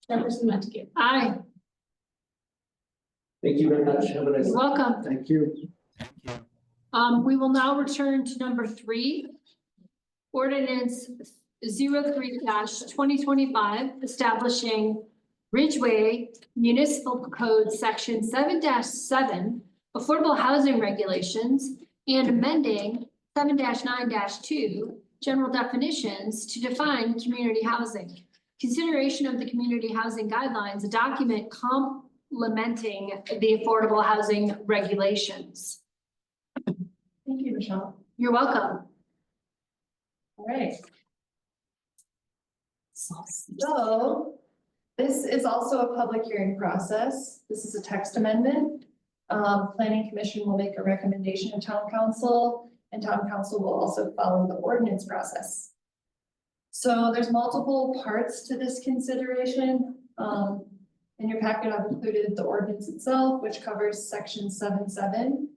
Chairperson Montague. Aye. Thank you very much. Have a nice. You're welcome. Thank you. We will now return to number 3. Ordinance 03-2025, establishing Ridgway Municipal Code Section 7-7, Affordable Housing Regulations, and amending 7-9-2, General Definitions to define community housing. Consideration of the Community Housing Guidelines, a document complementing the Affordable Housing Regulations. Thank you, Michelle. You're welcome. All right. So this is also a public hearing process. This is a text amendment. Planning Commission will make a recommendation to Town Council, and Town Council will also follow the ordinance process. So there's multiple parts to this consideration. In your packet, I've included the ordinance itself, which covers section 7-7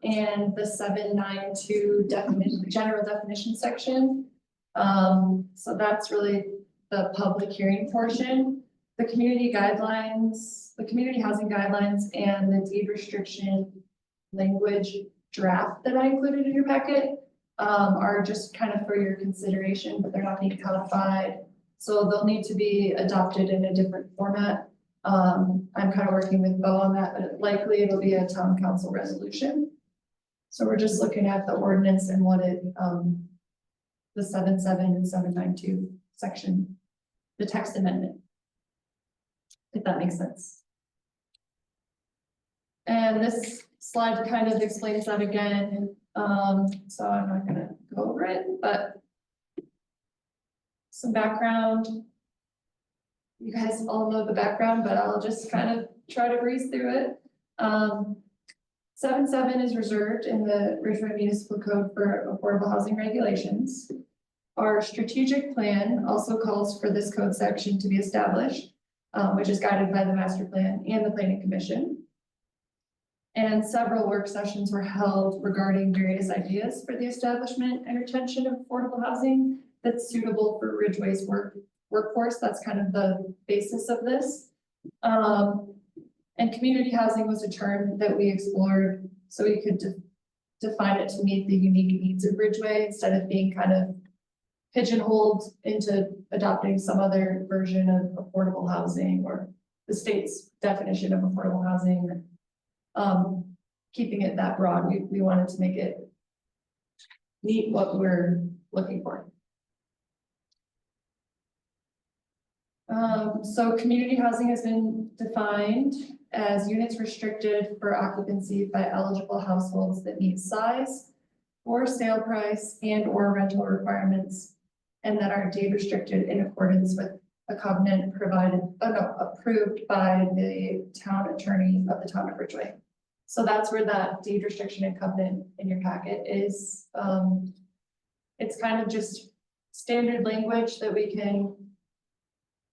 and the 7-9-2 definition, general definition section. So that's really the public hearing portion. The community guidelines, the community housing guidelines and the deed restriction language draft that I included in your packet are just kind of for your consideration, but they're not being codified. So they'll need to be adopted in a different format. I'm kind of working with Bo on that, but likely it'll be a town council resolution. So we're just looking at the ordinance and what it, the 7-7 and 7-9-2 section, the text amendment. If that makes sense. And this slide kind of explains that again. So I'm not gonna go over it, but some background. You guys all know the background, but I'll just kind of try to breeze through it. 7-7 is reserved in the Ridgway Municipal Code for Affordable Housing Regulations. Our strategic plan also calls for this code section to be established. which is guided by the master plan and the planning commission. And several work sessions were held regarding various ideas for the establishment and retention of affordable housing that's suitable for Ridgway's workforce. That's kind of the basis of this. And community housing was a term that we explored so we could define it to meet the unique needs of Ridgway instead of being kind of pigeonholed into adopting some other version of affordable housing or the state's definition of affordable housing. Keeping it that broad, we wanted to make it meet what we're looking for. So community housing has been defined as units restricted for occupancy by eligible households that meet size or sale price and or rental requirements, and that are deed restricted in accordance with a covenant approved by the town attorney of the town of Ridgway. So that's where that deed restriction and covenant in your packet is. It's kind of just standard language that we can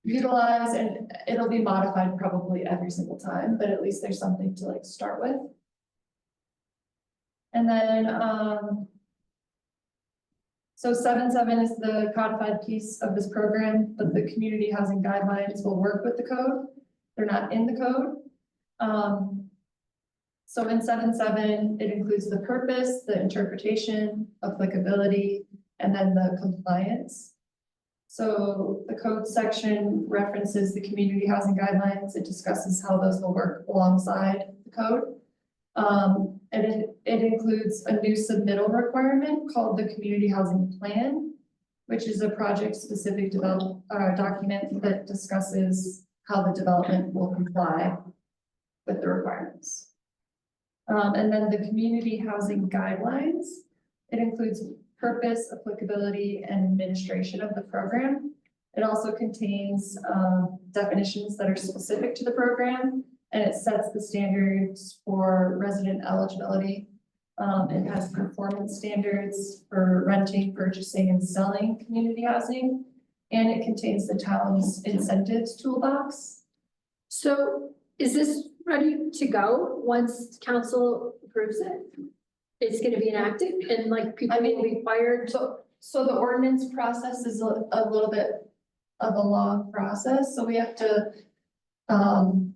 utilize, and it'll be modified probably every single time, but at least there's something to like start with. And then, so 7.7 is the codified piece of this program, but the community housing guidelines will work with the code. They're not in the code. So in 7.7, it includes the purpose, the interpretation, applicability, and then the compliance. So the code section references the community housing guidelines. It discusses how those will work alongside the code. And it includes a new submittal requirement called the community housing plan, which is a project-specific document that discusses how the development will comply with the requirements. And then the community housing guidelines, it includes purpose, applicability, and administration of the program. It also contains definitions that are specific to the program, and it sets the standards for resident eligibility. It has performance standards for renting, purchasing, and selling community housing, and it contains the town's incentives toolbox. So is this ready to go once council approves it? It's gonna be enacted and like people will be fired. So the ordinance process is a little bit of a long process, so we have to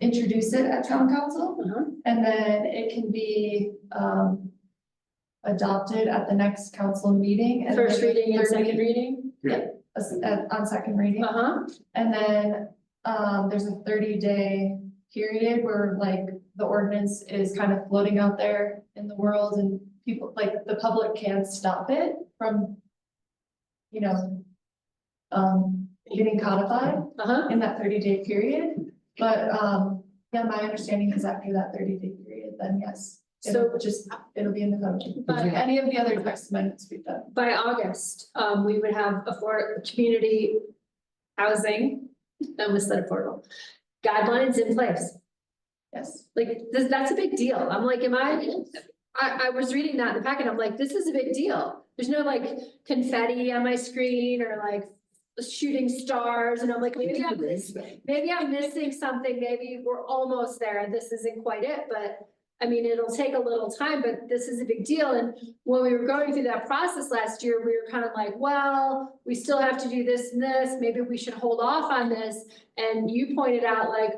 introduce it at town council. And then it can be adopted at the next council meeting. And First reading and second reading? Yeah, on second reading. And then there's a 30-day period where like the ordinance is kind of floating out there in the world and people, like the public can stop it from, you know, getting codified in that 30-day period. But yeah, my understanding is after that 30-day period, then yes. It'll be in the code. But any of the other text amendments we've done. By August, we would have community housing, I almost said affordable, guidelines in place. Yes. Like, that's a big deal. I'm like, I was reading that in the packet. I'm like, this is a big deal. There's no like confetti on my screen or like shooting stars. And I'm like, maybe I'm missing something. Maybe we're almost there. This isn't quite it, but I mean, it'll take a little time, but this is a big deal. And when we were going through that process last year, we were kind of like, well, we still have to do this and this. Maybe we should hold off on this. And you pointed out like,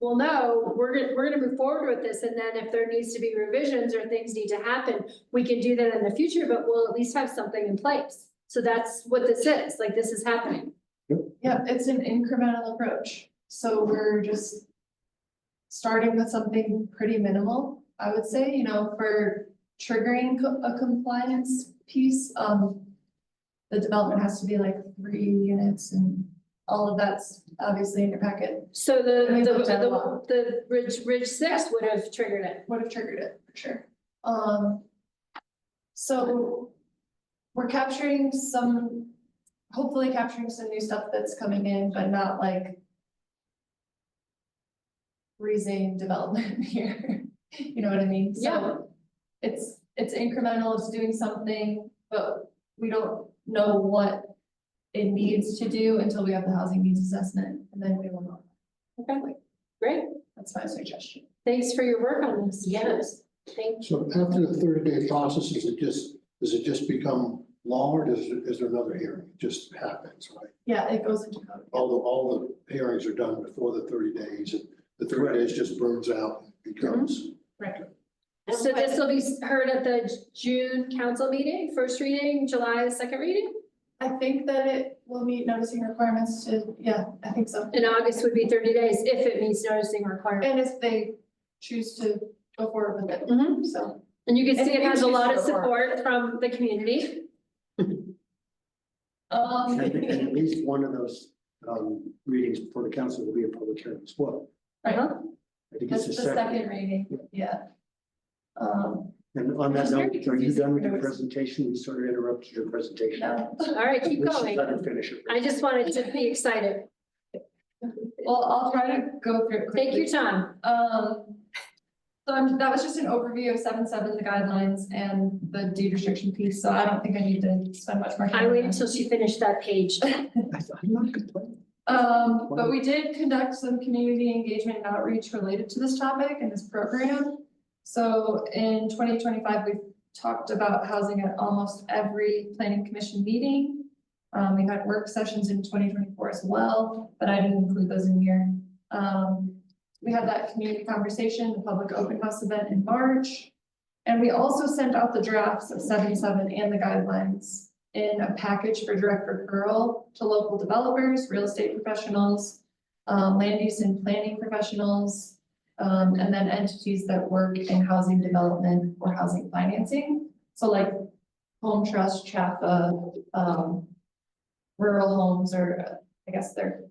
well, no, we're gonna move forward with this. And then if there needs to be revisions or things need to happen, we can do that in the future, but we'll at least have something in place. So that's what this is, like, this is happening. Yeah, it's an incremental approach. So we're just starting with something pretty minimal, I would say, you know, for triggering a compliance piece. The development has to be like 3 units and all of that's obviously in your packet. So the Ridge 6 would have triggered it. Would have triggered it for sure. So we're hopefully capturing some new stuff that's coming in, but not like freezing development here. You know what I mean? So it's incremental, it's doing something, but we don't know what it needs to do until we have the housing needs assessment, and then we will know. Okay, great. That's my suggestion. Thanks for your work on this. Yes, thank you. So after the 30-day process, does it just become law or is there another hearing? It just happens, right? Yeah, it goes into code. All the hearings are done before the 30 days and the 30 days just burns out and becomes. Right. So this will be heard at the June council meeting, first reading, July, second reading? I think that it will meet noticing requirements to, yeah, I think so. In August would be 30 days if it meets noticing requirements. And if they choose to go forward with it, Mhm. so. And you can And see it we has a choose lot to of go forward. support from the community. And at least one of those readings before the council will be a public hearing as well. Right, Uh-huh. I think that's it's the the second. second reading, yeah. And on that It's note, very are you done with your confusing. presentation? We sort of interrupted your presentation. No. All right, keep Let's just going. let her finish it. I just wanted to be excited. Well, I'll try to go through it quickly. Take your time. That was just an overview of 7.7, the guidelines and the deed restriction piece, so I don't think I need to spend much more time. I on waited that. until she finished that page. I'm not complaining. But we did conduct some community engagement and outreach related to this topic and this program. So in 2025, we've talked about housing at almost every planning commission meeting. We've had work sessions in 2024 as well, but I didn't include those in here. We had that community conversation, the public open house event in March. And we also sent out the drafts of 7.7 and the guidelines in a package for direct referral to local developers, real estate professionals, land use and planning professionals, and then entities that work in housing development or housing financing. So like Home Trust, CHAPA, rural homes, or I guess they're,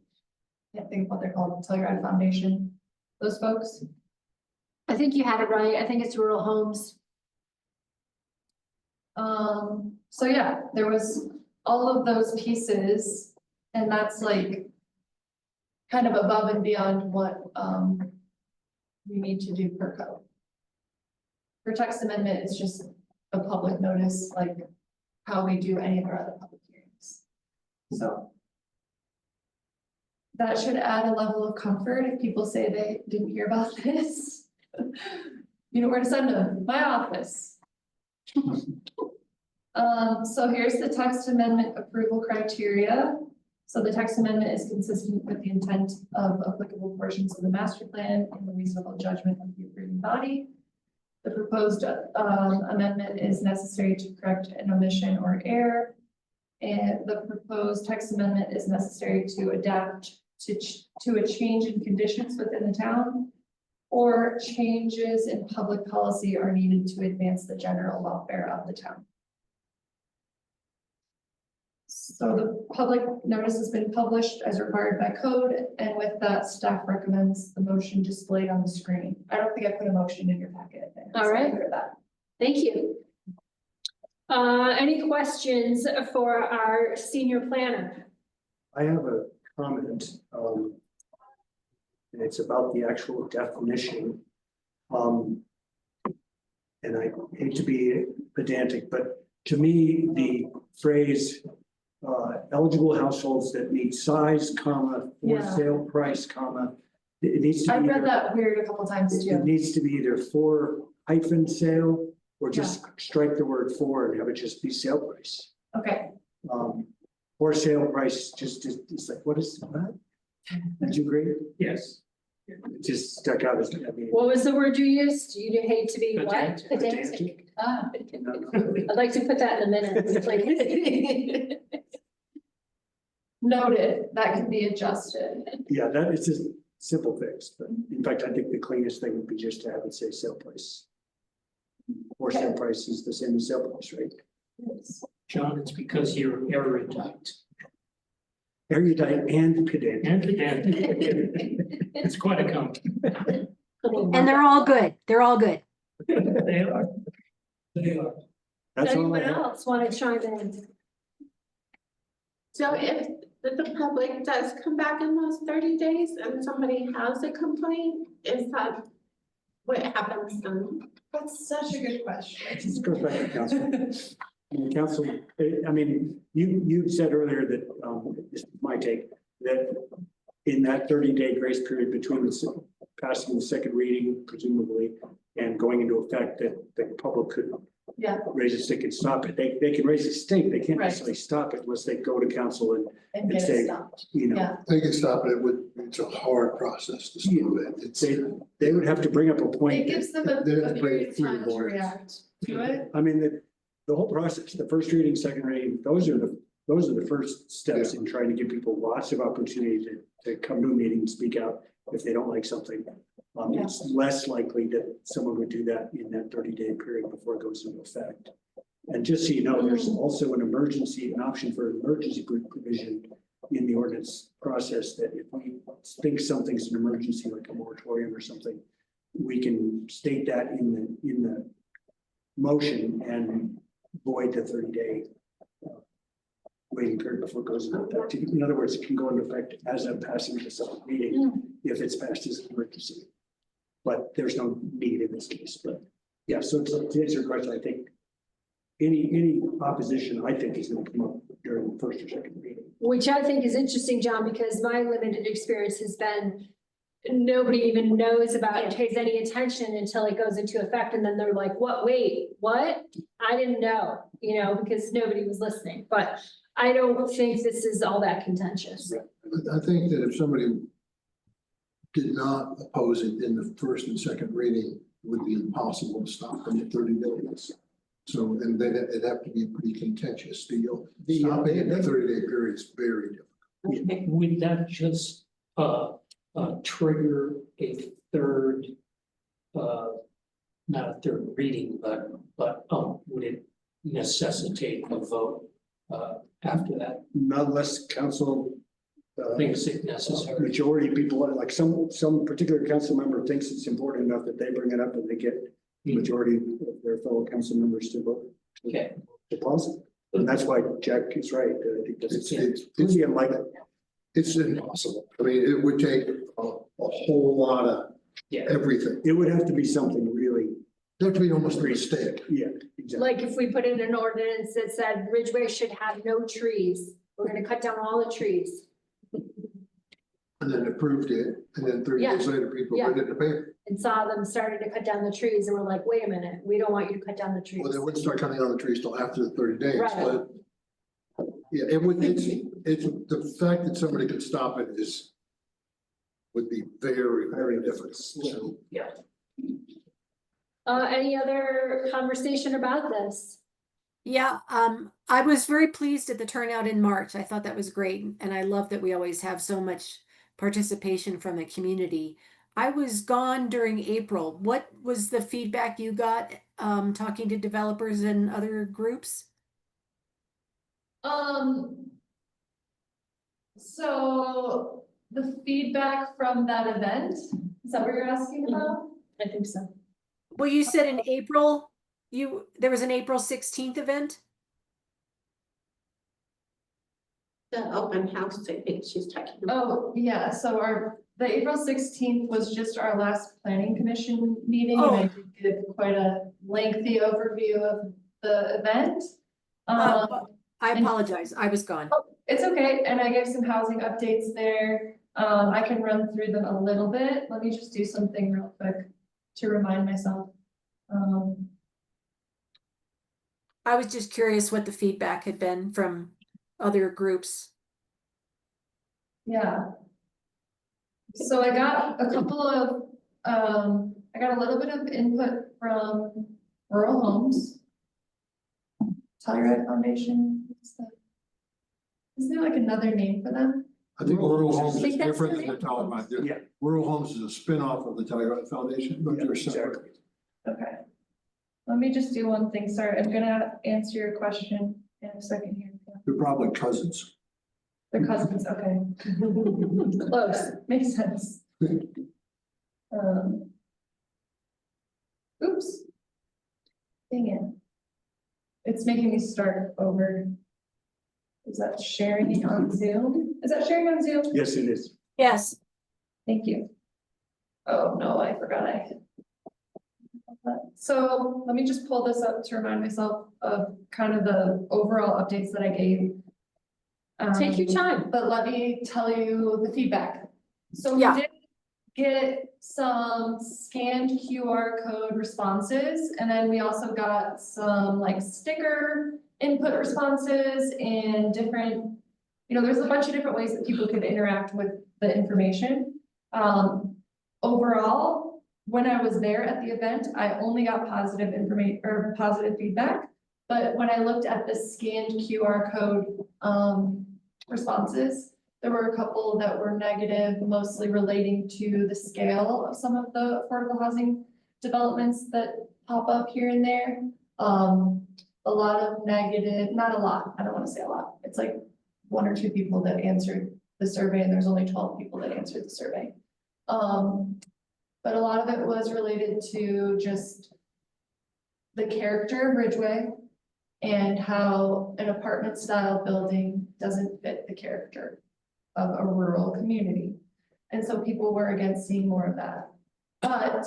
I can't think of what they're called, Telluride Foundation, those folks. I think you had it right. I think it's rural homes. So yeah, there was all of those pieces, and that's like kind of above and beyond what, we need to do per code. For text amendment, it's just a public notice, like how we do any of our other public hearings. So that should add a level of comfort if people say they didn't hear about this. You know where to send them, my office. So here's the text amendment approval criteria. So the text amendment is consistent with the intent of applicable portions of the master plan and the reasonable judgment of the approving body. The proposed amendment is necessary to correct an omission or error. And the proposed text amendment is necessary to adapt to a change in conditions within the town, or changes in public policy are needed to advance the general welfare of the town. So the public notice has been published as required by code, and with that, staff recommends the motion displayed on the screen. I don't think I put a motion in your packet. All right. So that. Thank you. Any questions for our senior planner? I have a comment, and it's about the actual definition. And I hate to be pedantic, but to me, the phrase eligible households that meet size, comma, for Yeah. sale price, comma, it needs to be. I've read either- that weird a couple times It too. needs to be either for hyphen sale or just strike the word for and have it just be sale price. Okay, Or sale price, just, it's like, what is that? Did you agree? Yes. It just stuck out as, I mean. What was the word you used? You hate to be what? Pedantic. Pedantic. Ah, No, no. I'd like to put that in a minute. It's like- noted, that can be adjusted. Yeah, that is just simple fix, but in fact, I think the cleanest thing would be just to have it say sale price. Or sale price is the same as sale price, right? John, it's because you're erudite Erudite and pedantic. and pedantic. It's quite a compliment. And they're all good. They're all good. They are. They are. That's all I Anyone have. else want to chime in? So if the public does come back in those 30 days and somebody has a complaint, is that what happens then? That's such a good question. This goes back to council. And council, I mean, you said earlier that, this is my take, that in that 30-day grace period between passing the second reading, presumably, and going into effect, that the public could Yeah, raise a stick and stop it. They can raise a stake, they can't Right. necessarily stop it unless they go to council and and get say, it stopped. you know. Yeah. They can stop it, it's a hard process to stop it. It's, They would have to bring up a It point. gives them a They have to a bring period it of through time the to boards. react to it. I mean, the whole process, the first reading, second reading, those are the first steps in trying to give people lots of opportunity to come to a meeting and speak out if they don't like something. It's less likely that someone would do that in that 30-day period before it goes into effect. And just so you know, there's also an option for an emergency provision in the ordinance process, that if we think something's an emergency, like a moratorium or something, we can state that in the motion and void the 30-day waiting period before it goes into effect. In other words, it can go into effect as of passing the second reading if it's passed as an emergency. But there's no need in this case, but yeah, so to answer your question, I think any opposition, I think, is going to come up during the first or second reading. Which I think is interesting, John, because my limited experience has been nobody even knows about, pays any attention until it goes into effect. And then they're like, wait, what? I didn't know, because nobody was listening. But I don't think this is all that contentious. I think that if somebody did not oppose it in the first and second reading, it would be impossible to stop them in 30 days. So, and then it'd have to be a pretty contentious deal. Stopping in the 30-day period is very difficult. Would that just trigger a third, not a third reading, but would it necessitate a vote after that? Not unless council Thinks it necessary. majority of people, like some particular council member thinks it's important enough that they bring it up and they get the majority of their fellow council members to vote. Okay. To pause it. And that's why Jack is right. I think that's It's pretty unlikely. It's impossible. I mean, it would take a whole lot of everything. It would have to be something really, It'd have to be almost a mistake. yeah, exactly. Like if we put in an ordinance that said Ridgway should have no trees, we're gonna cut down all the trees. And then approved it, and then 30 days later, people read it in the paper. And saw them starting to cut down the trees and we're like, wait a minute, we don't want you to cut down the trees. Well, they wouldn't start cutting down the trees till after the 30 days, Right. but. Yeah, it's the fact that somebody could stop it would be very, very difficult. So, Any other conversation about this? Yeah, I was very pleased at the turnout in March. I thought that was great. And I love that we always have so much participation from the community. I was gone during April. What was the feedback you got talking to developers and other groups? So the feedback from that event, is that what you're asking about? I think so. Well, you said in April, there was an April 16th event? The open house, I think she's talking about. Oh, yeah, so the April 16th was just our last planning commission meeting. Oh. And I did give quite a lengthy overview of the event. I apologize. I was gone. It's okay, and I gave some housing updates there. I can run through them a little bit. Let me just do something real quick to remind myself. I was just curious what the feedback had been from other groups. Yeah. So I got a couple of, I got a little bit of input from Rural Homes. Telluride Foundation. Isn't there like another name for them? I think Rural Homes I is think that's different the than the Telluride. Yeah. Rural Homes is a spin-off of the Telluride Foundation, but they're separate. Okay. Let me just do one thing. Sorry, I'm gonna answer your question in a second here. They're probably cousins. They're cousins, okay. Close, makes sense. Oops. Dang it. It's making me start over. Is that sharing on Zoom? Is that sharing on Zoom? Yes, it is. Yes. Thank you. Oh, no, I forgot So let me just pull this up to remind myself of kind of the overall updates that I gave. Take your time. But let me tell you the feedback So we Yeah. did get some scanned QR code responses, and then we also got some like sticker input responses and different, there's a bunch of different ways that people could interact with the information. Overall, when I was there at the event, I only got positive information or positive feedback. But when I looked at the scanned QR code responses, there were a couple that were negative, mostly relating to the scale of some of the affordable housing developments that pop up here and there. A lot of negative, not a lot, I don't want to say a lot. It's like 1 or 2 people that answered the survey, and there's only 12 people that answered the survey. But a lot of it was related to just the character of Ridgway and how an apartment style building doesn't fit the character of a rural community. And so people were against seeing more of that. But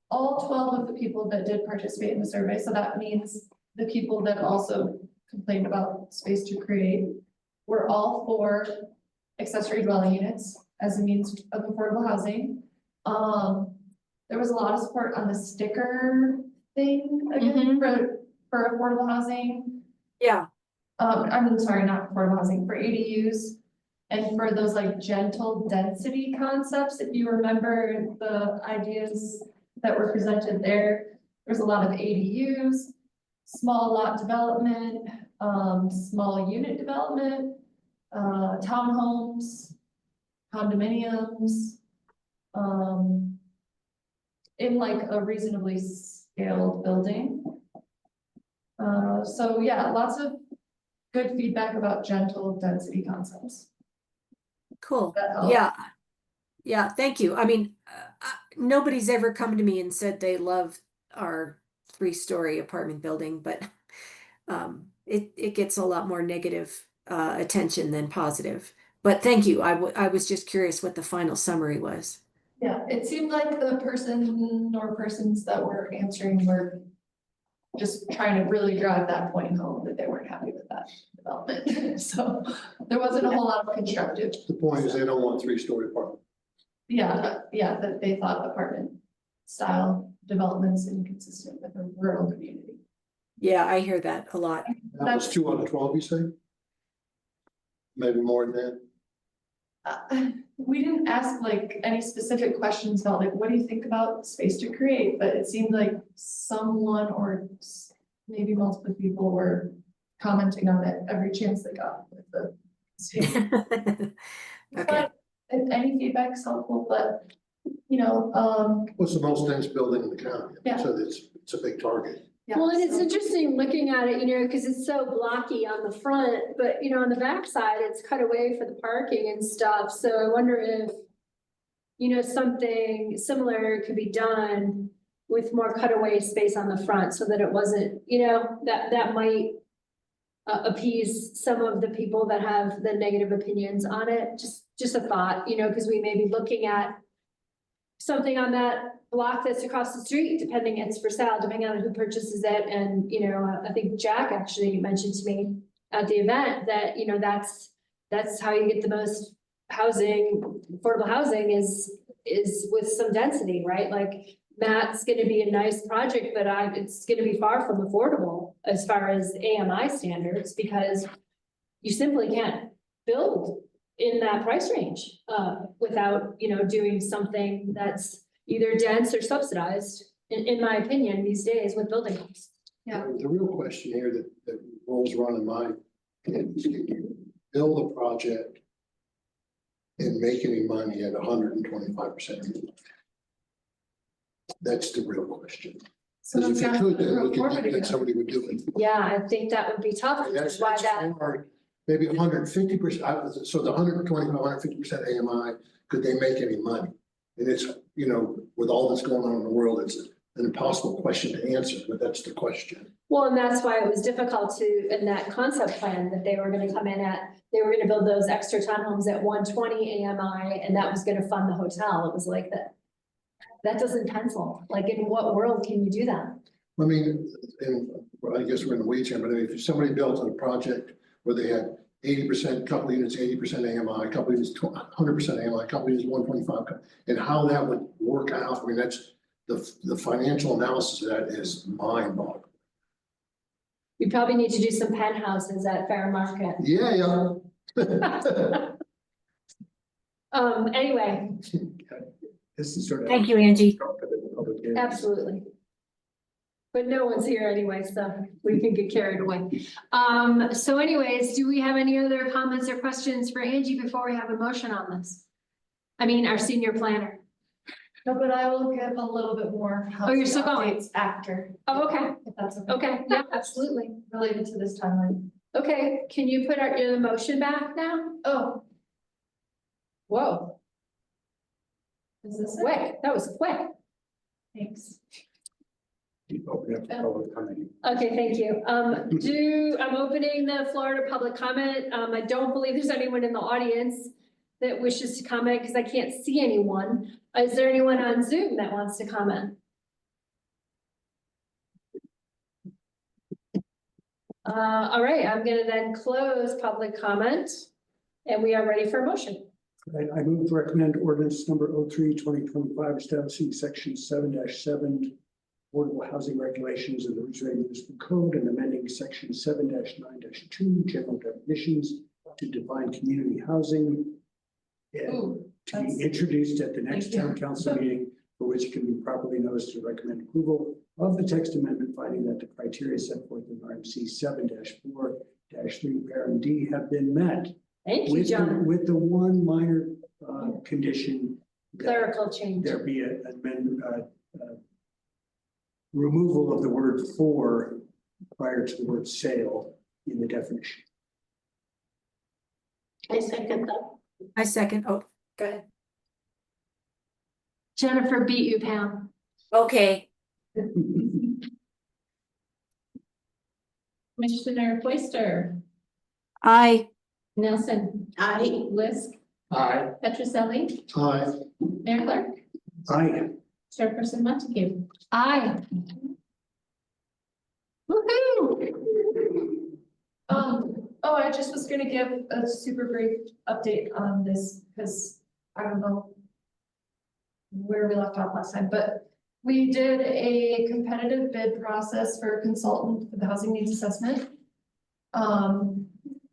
all 12 of the people that did participate in the survey, so that means the people that also complained about space to create, were all for accessory dwelling units as a means of affordable housing. There was a lot of support on the sticker thing again for affordable housing. Yeah. Sorry, not affordable housing, for ADUs. And for those like gentle density concepts, if you remember the ideas that were presented there, there's a lot of ADUs, small lot development, small unit development, townhomes, condominiums, in like a reasonably scaled building. So yeah, lots of good feedback about gentle density concepts. Cool. That helps. Yeah. Yeah, thank you. I mean, nobody's ever come to me and said they love our 3-story apartment building, but it gets a lot more negative attention than positive. But thank you. I was just curious what the final summary was. Yeah, it seemed like the person or persons that were answering were just trying to really drive that point home that they weren't happy with that development. So there wasn't a whole lot of constructive. The point is they don't want 3-story apartment. Yeah, that they thought apartment style developments inconsistent with a rural community. Yeah, I hear that a lot. That was 2 out of 12, you say? Maybe more than that? We didn't ask like any specific questions about like, what do you think about space to create? But it seemed like someone or maybe multiple people were commenting on it every chance they got with the. Okay. But any feedback is helpful, but What's the most dense building in the county? Yeah. So it's a big target. yeah, Well, and it's so- interesting looking at it, because it's so blocky on the front, but on the back side, it's cut away for the parking and stuff. So I wonder if, something similar could be done with more cutaway space on the front so that it wasn't, that might appease some of the people that have the negative opinions on it. Just a thought, because we may be looking at something on that block that's across the street, depending it's for sale, depending on who purchases it. And, I think Jack actually mentioned to me at the event that, that's how you get the most housing, affordable housing is with some density, right? Like Matt's gonna be a nice project, but it's gonna be far from affordable as far as AMI standards, because you simply can't build in that price range, without, doing something that's either dense or subsidized, in my opinion, these days with building costs. Yeah. The real question here that rolls around in my head is, can you build a project and make any money at 125%? That's the real question. So Because if that's you could, then we report could, again. then somebody would do it. Yeah, I think that would be tough, And which that's is why that, hard. Maybe 150%, so the 125, 150% AMI, could they make any money? And it's, with all that's going on in the world, it's an impossible question to answer, but that's the question. well, and that's why it was difficult in that concept plan that they were gonna come in at, they were gonna build those extra townhomes at 120 AMI, and that was gonna fund the hotel. It was like that doesn't pencil. Like, in what world can you do that? I mean, and I guess we're in the weeds here, but if somebody built a project where they had 80% couple units, 80% AMI, couple units, 100% AMI, couple units, 125, and how that would work out. I mean, that's the financial analysis of that is mind-boggling. We probably need to do some penthouses at fair market. Yeah. Anyway, This is sort of. Thank you, Angie. absolutely. But no one's here anyway, so we can get carried away. So anyways, do we have any other comments or questions for Angie before we have a motion on this? I mean, our senior planner. No, but I will give a little bit more. Oh, you're still going? updates After. Oh, okay. If that's okay. Okay, yeah, absolutely. Related to this timeline. Okay, can you put your motion back now? Oh, Whoa, is this it? quick, that was quick. Thanks. Open up the public comment. Okay, thank you. I'm opening the floor to public comment. I don't believe there's anyone in the audience that wishes to comment because I can't see anyone. Is there anyone on Zoom that wants to comment? All right, I'm gonna then close public comment and we are ready for a motion. I move to recommend ordinance number 03/2025 establishing section 7-7 affordable housing regulations of the Ridgway Municipal Code and amending section 7-9-2 general definitions to define community housing. And Ooh, to be that's- introduced at the next Thank you. town council meeting, for which it can be properly noticed to recommend approval of the text amendment, finding that the criteria set forth in RMC 7-4-3 parent D have been met. Thank you, With John. with the one minor condition. that Clerical change. There be an amendment, removal of the word for prior to the word sale in the definition. I second that. I second. Oh, go ahead. Jennifer beat you, Pam. Okay. Commissioner Foister, Aye. Nelson, I, Lisk, Aye. Petroselli, Aye. Mayor Clark, Aye. Chairperson Montague. Aye. Woohoo! Oh, I just was gonna give a super brief update on this, because I don't know where we left off last time, but we did a competitive bid process for a consultant for the housing needs assessment.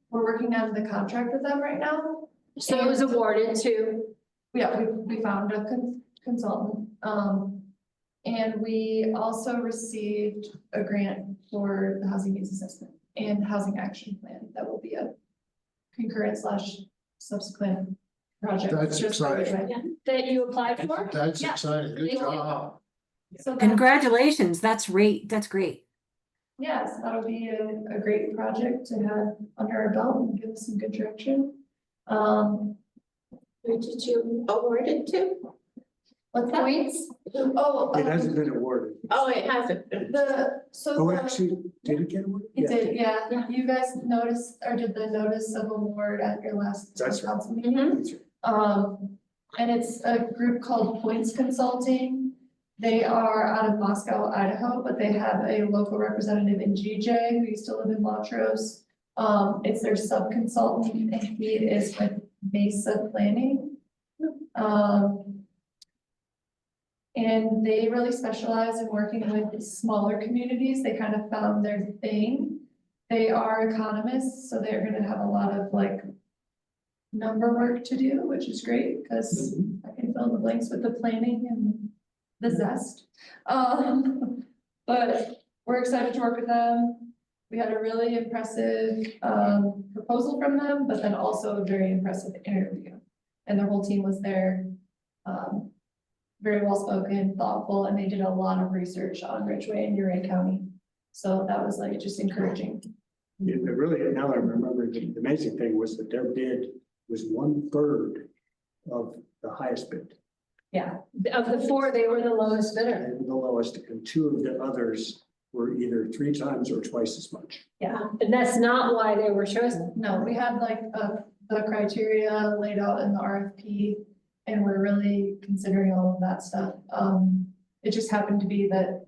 We're working on the contract with them right now. So it was awarded to, Yeah, we found a consultant, and we also received a grant for the housing needs assessment and housing action plan. That will be a concurrent / subsequent project. That's just for exciting. Ridgway. that you applied for? That's Yeah. exciting. Good Thank you. job. So that, Congratulations. That's great. That's great. yes, that'll be a great project to have under our belt and give us some good direction. who did you award it to? What's that? Points? Oh, It hasn't been awarded. Oh, it hasn't been. Oh, actually, did it get awarded? It Yeah. did, yeah. Yeah. You guys noticed, or did the notice of award at your last That's right. council meeting? That's right. And it's a group called Points Consulting. They are out of Moscow, Idaho, but they have a local representative in GJ who used to live in Montrose. It's their sub-consultant and he is with Mesa Planning. And they really specialize in working with smaller communities. They kind of found their thing. They are economists, so they're gonna have a lot of like number work to do, which is great because I can fill in the blanks with the planning and the zest. But we're excited to work with them. We had a really impressive proposal from them, but then also a very impressive interview. And their whole team was there. Very well spoken, thoughtful, and they did a lot of research on Ridgway and Uray County. So that was like just encouraging. It really, now that I remember, the amazing thing was that their bid was 1/3 of the highest bid. Yeah, Of the four, they were the lowest bidder. And the lowest, and two of the others were either 3 times or twice as much. yeah. And that's not why they were chosen. No, we had like the criteria laid out in the RFP. And we're really considering all of that stuff. It just happened to be that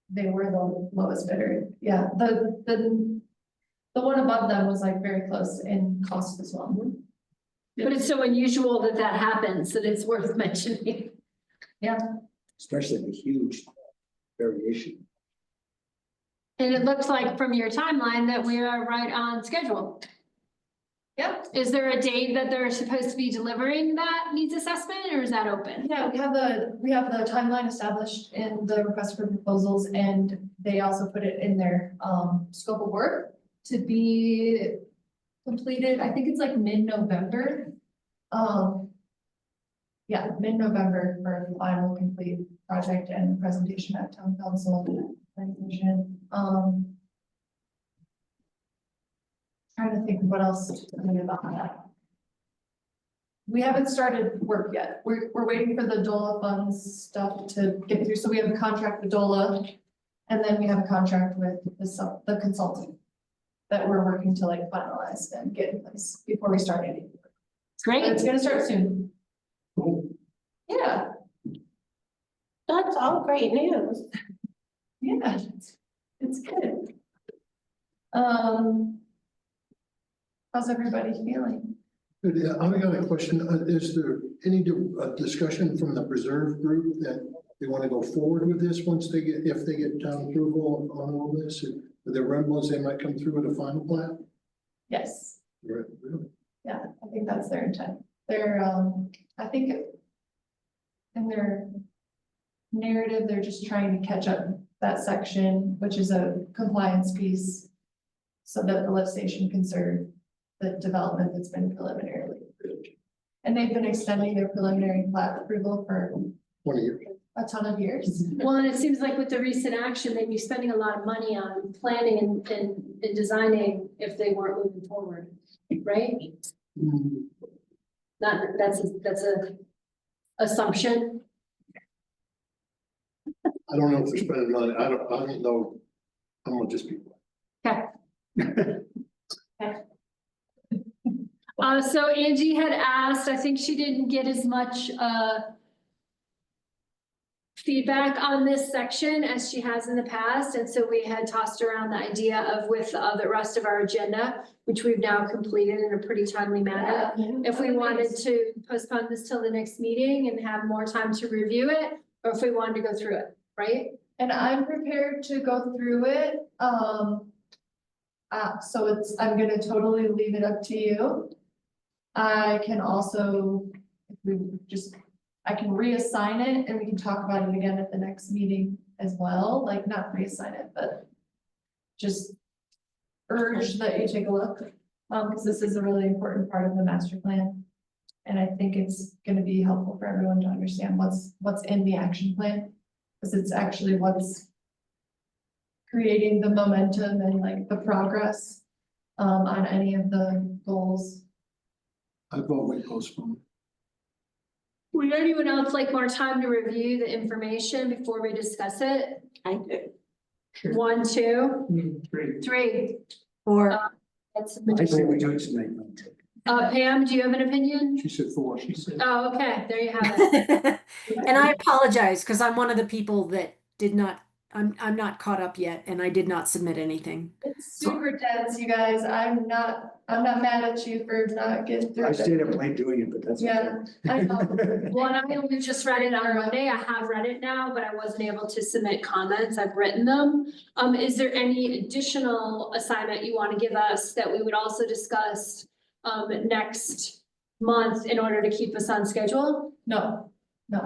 they were the lowest bidder. Yeah, the The one above them was like very close in cost as well. But it's so unusual that that happens, that it's worth mentioning. Especially the huge variation. And it looks like from your timeline that we are right on schedule. Yep. Is there a date that they're supposed to be delivering that needs assessment, or is that open? Yeah, we have the timeline established in the request for proposals, and they also put it in their scope of work to be completed. I think it's like mid-November. Yeah, mid-November for the final complete project and presentation at town council. Planning commission. Trying to think what else to say about that. We haven't started work yet. We're waiting for the DOLA funds stuff to get through. So we have a contract with DOLA. And then we have a contract with the consultant that we're working to like finalize and get in place before we start anything. But Great. it's gonna start soon. Cool. Yeah, That's all great news. yeah, it's good. How's everybody feeling? But, yeah, I've got a question. Is there any discussion from the preserve group that they want to go forward with this once they get, if they get town approval on all this? Are there rumblings they might come through with a final plan? Yes. Right, really? Yeah, I think that's their intent. They're, I think in their narrative, they're just trying to catch up that section, which is a compliance piece, so that the lift station can serve the development that's been preliminarily approved. And they've been extending their preliminary plat approval for 20 years. a ton of years. Well, and it seems like with the recent action, they'd be spending a lot of money on planning and designing if they weren't moving forward, right? Not, that's a assumption. I don't know if they're spending money. I don't know. I'm gonna just be. Okay. So Angie had asked, I think she didn't get as much, feedback on this section as she has in the past, and so we had tossed around the idea of with the rest of our agenda, which we've now completed in a pretty timely manner. If we wanted to postpone this till the next meeting and have more time to review it, or if we wanted to go through it, right? And I'm prepared to go through it. So I'm gonna totally leave it up to you. I can also, if we just, I can reassign it and we can talk about it again at the next meeting as well, like not reassign it, but just urge that you take a look, because this is a really important part of the master plan. And I think it's gonna be helpful for everyone to understand what's in the action plan, because it's actually what's creating the momentum and like the progress on any of the goals. I vote we postpone. Would anyone else like more time to review the information before we discuss it? I do. Sure. 1, 2, Great. 3. Or That's a I say we majority. do it tonight. Pam, do you have an opinion? She said 4. She said. Oh, okay, there you have it. and I apologize because I'm one of the people that did not. I'm not caught up yet, and I did not submit anything. It's super dense, you guys. I'm not mad at you for not getting through I it. stayed up late doing it, but that's. Yeah, I know. Well, and I only just read it on Monday. I have read it now, but I wasn't able to submit comments. I've written them. Is there any additional assignment you want to give us that we would also discuss next month in order to keep us on schedule? No,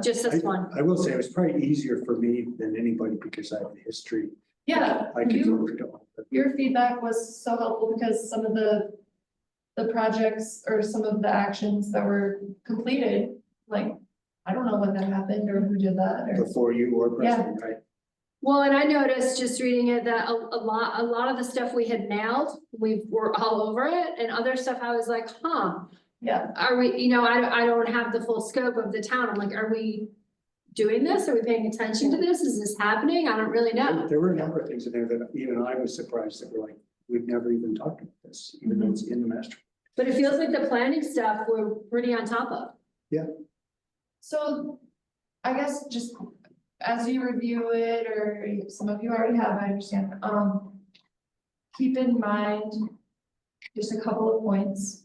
Just this one? I will say it was probably easier for me than anybody because I have the history. yeah, I could go over it all. But your feedback was so helpful because some of the projects or some of the actions that were completed, like, I don't know when that happened or who did that or. Before you were president, right? Well, and I noticed just reading it that a lot of the stuff we had nailed, we were all over it, and other stuff I was like, huh. Yeah, Are we, I don't have the full scope of the town. I'm like, are we doing this? Are we paying attention to this? Is this happening? I don't really know. There were a number of things in there that even I was surprised that were like, we've never even talked about this, even though it's in the master. But it feels like the planning stuff we're pretty on top of. so I guess just as you review it, or some of you already have, I understand, keep in mind just a couple of points.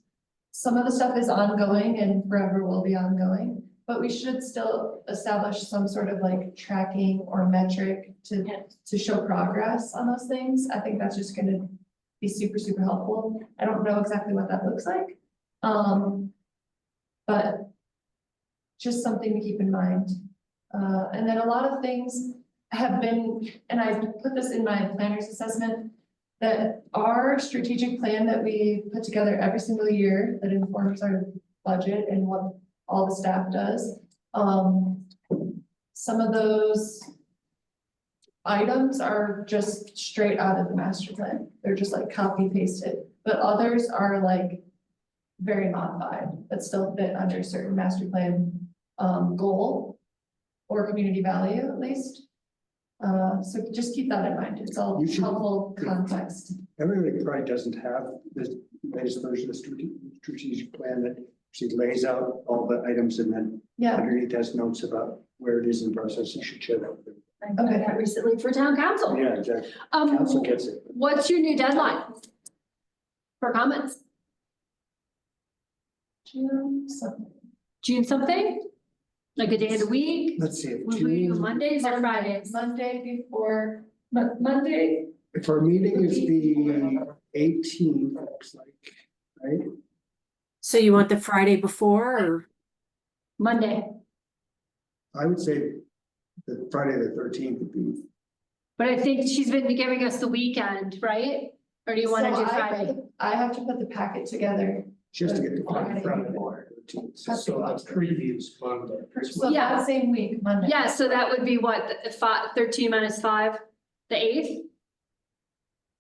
Some of the stuff is ongoing and forever will be ongoing, but we should still establish some sort of like tracking or metric to show progress on those things. I think that's just gonna be super, super helpful. I don't know exactly what that looks like. But just something to keep in mind. And then a lot of things have been, and I put this in my planner's assessment, that our strategic plan that we put together every single year that informs our budget and what all the staff does. Some of those items are just straight out of the master plan. They're just like copy pasted, but others are like very modified, but still fit under a certain master plan goal or community value at least. So just keep that in mind. It's all You should- helpful context. Everybody probably doesn't have this latest version of the strategic plan that she lays out all the items and then Yeah, underneath has notes about where it is in the process. You should share that with them. I did that recently for town council. Yeah, exactly. Council gets it. What's your new deadline for comments? June something. June something? Like a day of the week? Let's see. Will we do Mondays or Fridays? Monday before, Monday, If our meeting is the 18th, looks like, right? So you want the Friday before or? Monday, I would say the Friday the 13th would be, but I think she's been giving us the weekend, right? Or do you wanna So do Friday? I have to put the packet together. just to get the Friday Friday before. 13th. So the previous Monday. So Yeah. that same week, Monday. Yeah, so that would be what, the 13 minus 5, the 8th?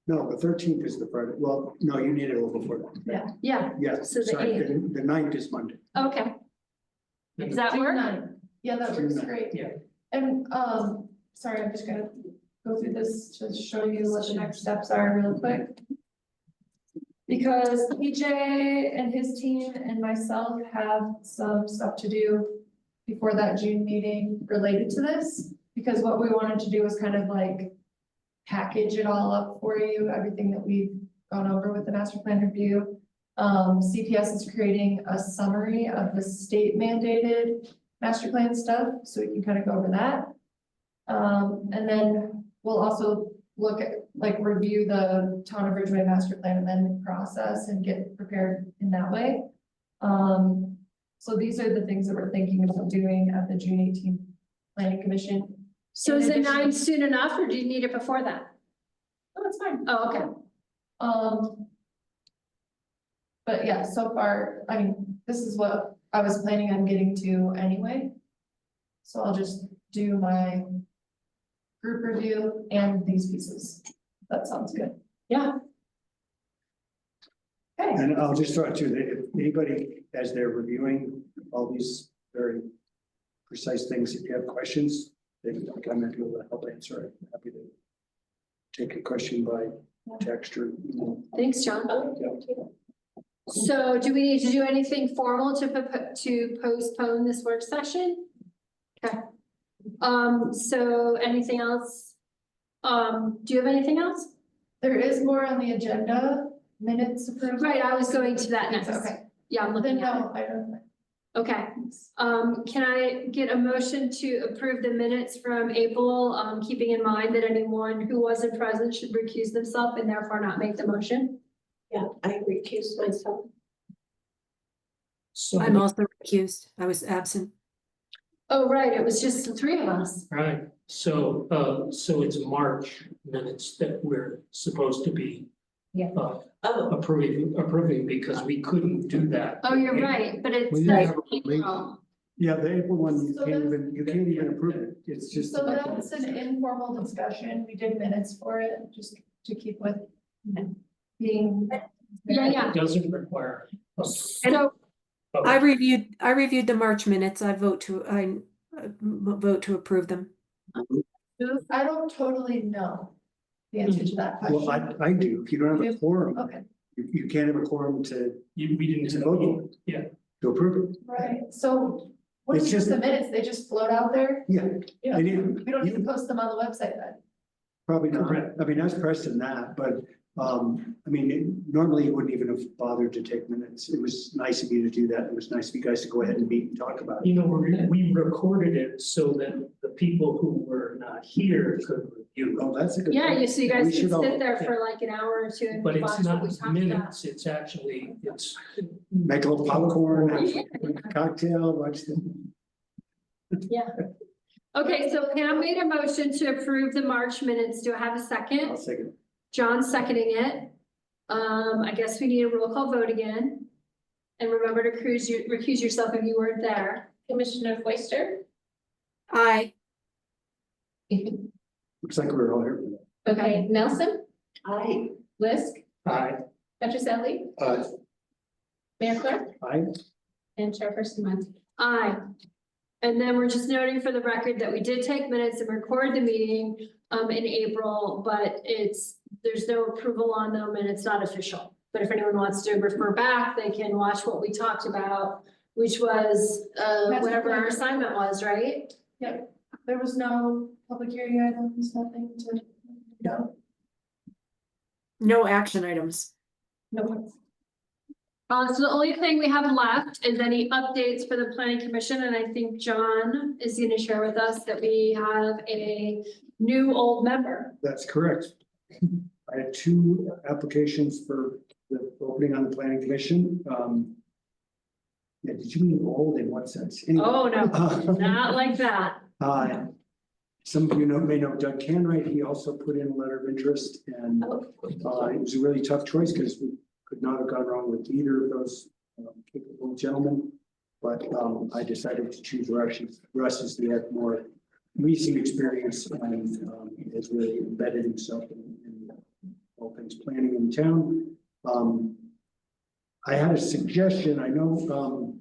No, the 13th is the Friday. Well, no, you need it a little before that. Yeah, Yeah, So the sorry, 8th. the 9th is Monday. okay. Does that June work? 9th. Yeah, that June works 9th. great. Yeah. And, sorry, I'm just gonna go through this to show you what the next steps are real quick. Because EJ and his team and myself have some stuff to do before that June meeting related to this. Because what we wanted to do was kind of like package it all up for you, everything that we've gone over with the master plan review. CPS is creating a summary of the state mandated master plan stuff, so we can kind of go over that. And then we'll also look at, like, review the town of Ridgway master plan amendment process and get prepared in that way. So these are the things that we're thinking about doing at the June 18th planning commission. So In is the addition- 9th soon enough, or do you need it before that? Oh, it's fine. Oh, okay. But yeah, so far, I mean, this is what I was planning on getting to anyway. So I'll just do my group review and these pieces. That sounds good. Yeah. Okay, And I'll just throw it too, that if anybody, as they're reviewing all these very precise things, if you have questions, then I might be able to help answer it. I'm happy to take a question by text or email. Thanks, John. Yeah. So do we need to do anything formal to postpone this work session? Okay. So anything else? Do you have anything else? there is more on the agenda, minutes approved. Right, I was going to that next. Okay, Yeah, I'm then looking at it. no, I don't. Okay, can I get a motion to approve the minutes from April, keeping in mind that anyone who wasn't present should recuse themselves and therefore not make the motion? Yeah, I recuse myself. So, I'm also recused. I was absent. Oh, right, it was just the three of us. right, so it's March minutes that we're supposed to be Oh, approving because we couldn't do that. Oh, you're right, but it's Well, you the have a meeting. April. Yeah, the April one, you So can't that's- even, you can't even approve it. It's just. So that's an informal discussion. We did minutes for it, just to keep with being. Yeah. It doesn't require. So, I reviewed the March minutes. I vote to approve them. I don't totally know the answer to that Well, question. I do. If you don't have a quorum, Okay, you can't have a quorum to We didn't. To vote. Yeah. approve it. right, so what It's is just- the minutes? They just float out there? Yeah. Yeah. And We don't need to you post them on the website then? probably not. Correct. I mean, that's Preston that, but I mean, normally you wouldn't even have bothered to take minutes. It was nice of you to do that. It was nice of you guys to go ahead and meet and talk about it. You know, we recorded it so that the people who were not here could review. Oh, that's a good. Yeah, point. so you guys We can should all sit there for like an hour or two and But watch it's what we not talked about. minutes, it's actually, it's. Make a little popcorn, have a cocktail, watch them. Yeah. Okay, so Pam made a motion to approve the March minutes. Do I have a I'll second? second. John seconding it. I guess we need a roll call vote again. And remember to recuse yourself if you weren't there. Commissioner Foister, Aye. Looks like we're all here. okay, Nelson? Aye. Lisk, Aye. Petroselli, Mayor Clark, Aye. and Chairperson Muncy. Aye. And then we're just noting for the record that we did take minutes and record the meeting in April, but there's no approval on them and it's not official. But if anyone wants to refer back, they can watch what we talked about, which was whatever our assignment was, right? Yep, there was no public hearing items, nothing to, no, No action items. no. So the only thing we have left is any updates for the planning commission, and I think John is going to share with us that we have a new old member. That's correct. I had 2 applications for the opening on the planning commission. Yeah, did you mean old in what sense? Anyway, Oh, no, not like that. Some of you may know Doug Canright. He also put in a letter of interest, and it was a really tough choice because we could not have gone wrong with either of those capable gentlemen. But I decided to choose Russ. Russ is the had more recent experience and has really embedded himself in all things planning in town. I had a suggestion. I know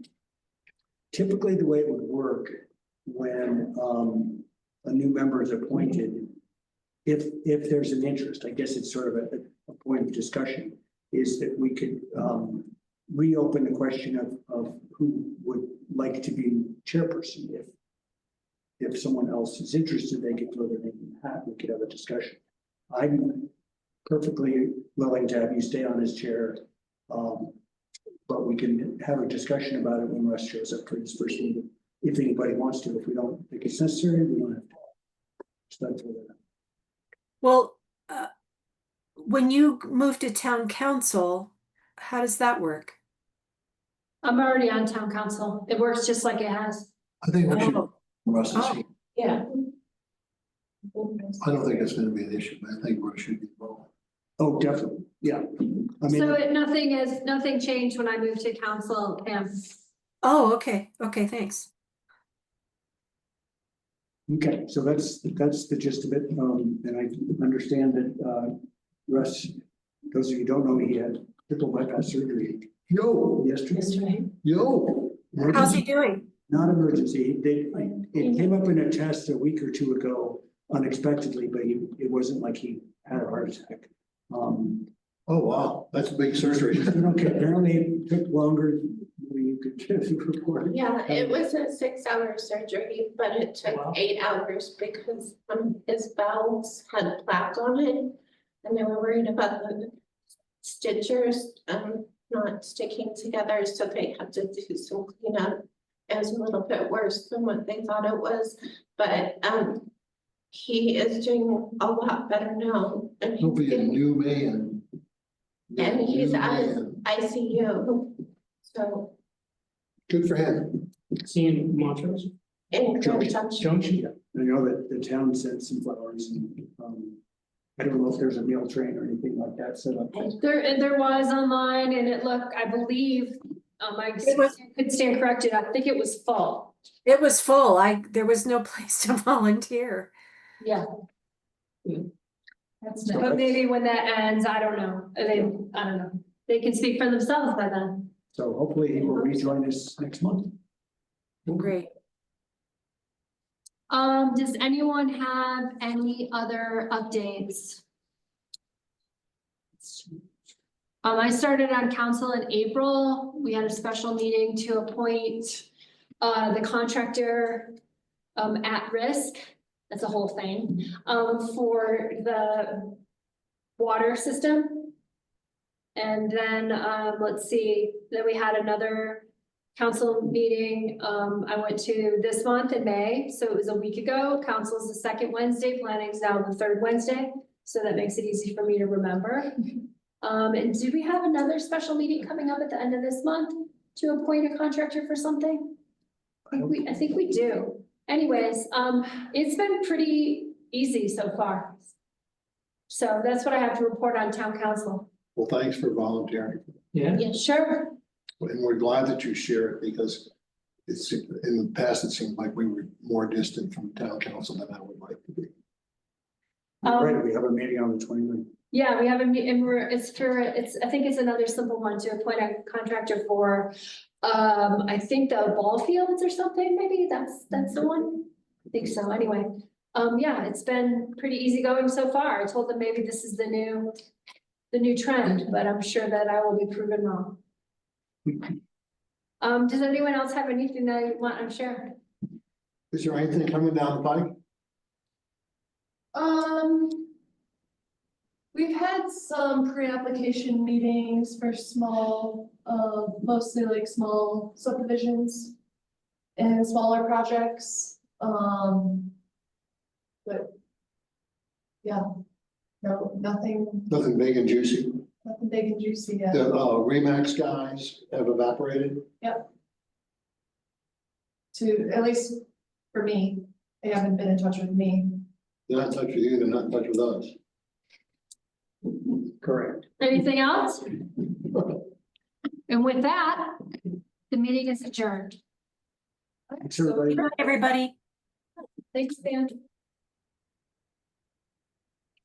typically the way it would work when a new member is appointed, if there's an interest, I guess it's sort of a point of discussion, is that we could reopen the question of who would like to be chairperson. If someone else is interested, they could throw their name in the hat. We could have a discussion. I'm perfectly willing to have you stay on as chair. But we can have a discussion about it when Russ shows up for his first meeting. If anybody wants to, if we don't think it's necessary, we don't have to. Start for that. Well, when you move to town council, how does that work? I'm already on town council. It works just like it has. I think we should, Oh. Russ is here. Yeah. I don't think it's gonna be an issue, but I think we should be involved. Oh, definitely, yeah. I mean, So nothing changed when I moved to council, Pam. Oh, okay. Okay, thanks. okay, so that's the gist of it. And I understand that Russ, those of you who don't know me, he had triple bypass surgery Yo, yesterday. yo. How's he doing? Not emergency. It came up in a test a week or 2 ago unexpectedly, but it wasn't like he had a heart attack. Oh, wow, that's a big surgery. Okay, apparently it took longer than you could report. Yeah, it was a 6-hour surgery, but it took Wow. 8 hours because his valves had plaque on it. And they were worried about the stitchers not sticking together, so they had to do some cleanup. It was a little bit worse than what they thought it was, but he is doing a lot better now. And He'll be a new man. And he's New out of man. ICU, so Good for him. Seeing Montrose, in Junction. Junction, I know that the town sent some flowers and, I don't know if there's a meal train or anything like that set up. There was online and it looked, I believe, I could stand corrected. I think it was full. It was full. There was no place to volunteer. Yeah. That's So But nice. maybe when that ends, I don't know. I don't know. They can speak for themselves by then. So hopefully he will rejoin us next month. Great. Does anyone have any other updates? I started on council in April. We had a special meeting to appoint the contractor at risk. That's a whole thing, for the water system. And then, let's see, then we had another council meeting, I went to this month in May, so it was a week ago. Council's the second Wednesday, planning's now the third Wednesday, so that makes it easy for me to remember. And do we have another special meeting coming up at the end of this month to appoint a contractor for something? I think we do. Anyways, it's been pretty easy so far. So that's what I have to report on town council. Well, thanks for volunteering. Yeah, Yeah, sure. And we're glad that you share it because it's, in the past, it seemed like we were more distant from town council than I would like to be. Right, we have a meeting on the 29th. Yeah, we have a meet, and I think it's another simple one to appoint a contractor for, I think the ball fields or something, maybe that's the one. I think so, anyway. Yeah, it's been pretty easygoing so far. I told them maybe this is the new trend, but I'm sure that I will be proven wrong. Does anyone else have anything that you want to share? Is there anything coming down the pike? We've had some pre-application meetings for small, mostly like small subdivisions and smaller projects, but yeah, no, nothing Nothing big and juicy. big and juicy yet. The Remax guys have evaporated. To, at least for me, they haven't been in touch with me. They're not in touch with you, they're not in touch with us. Correct. Anything else? And with that, the meeting is adjourned. Thanks, everybody. Everybody. Thanks, Dan.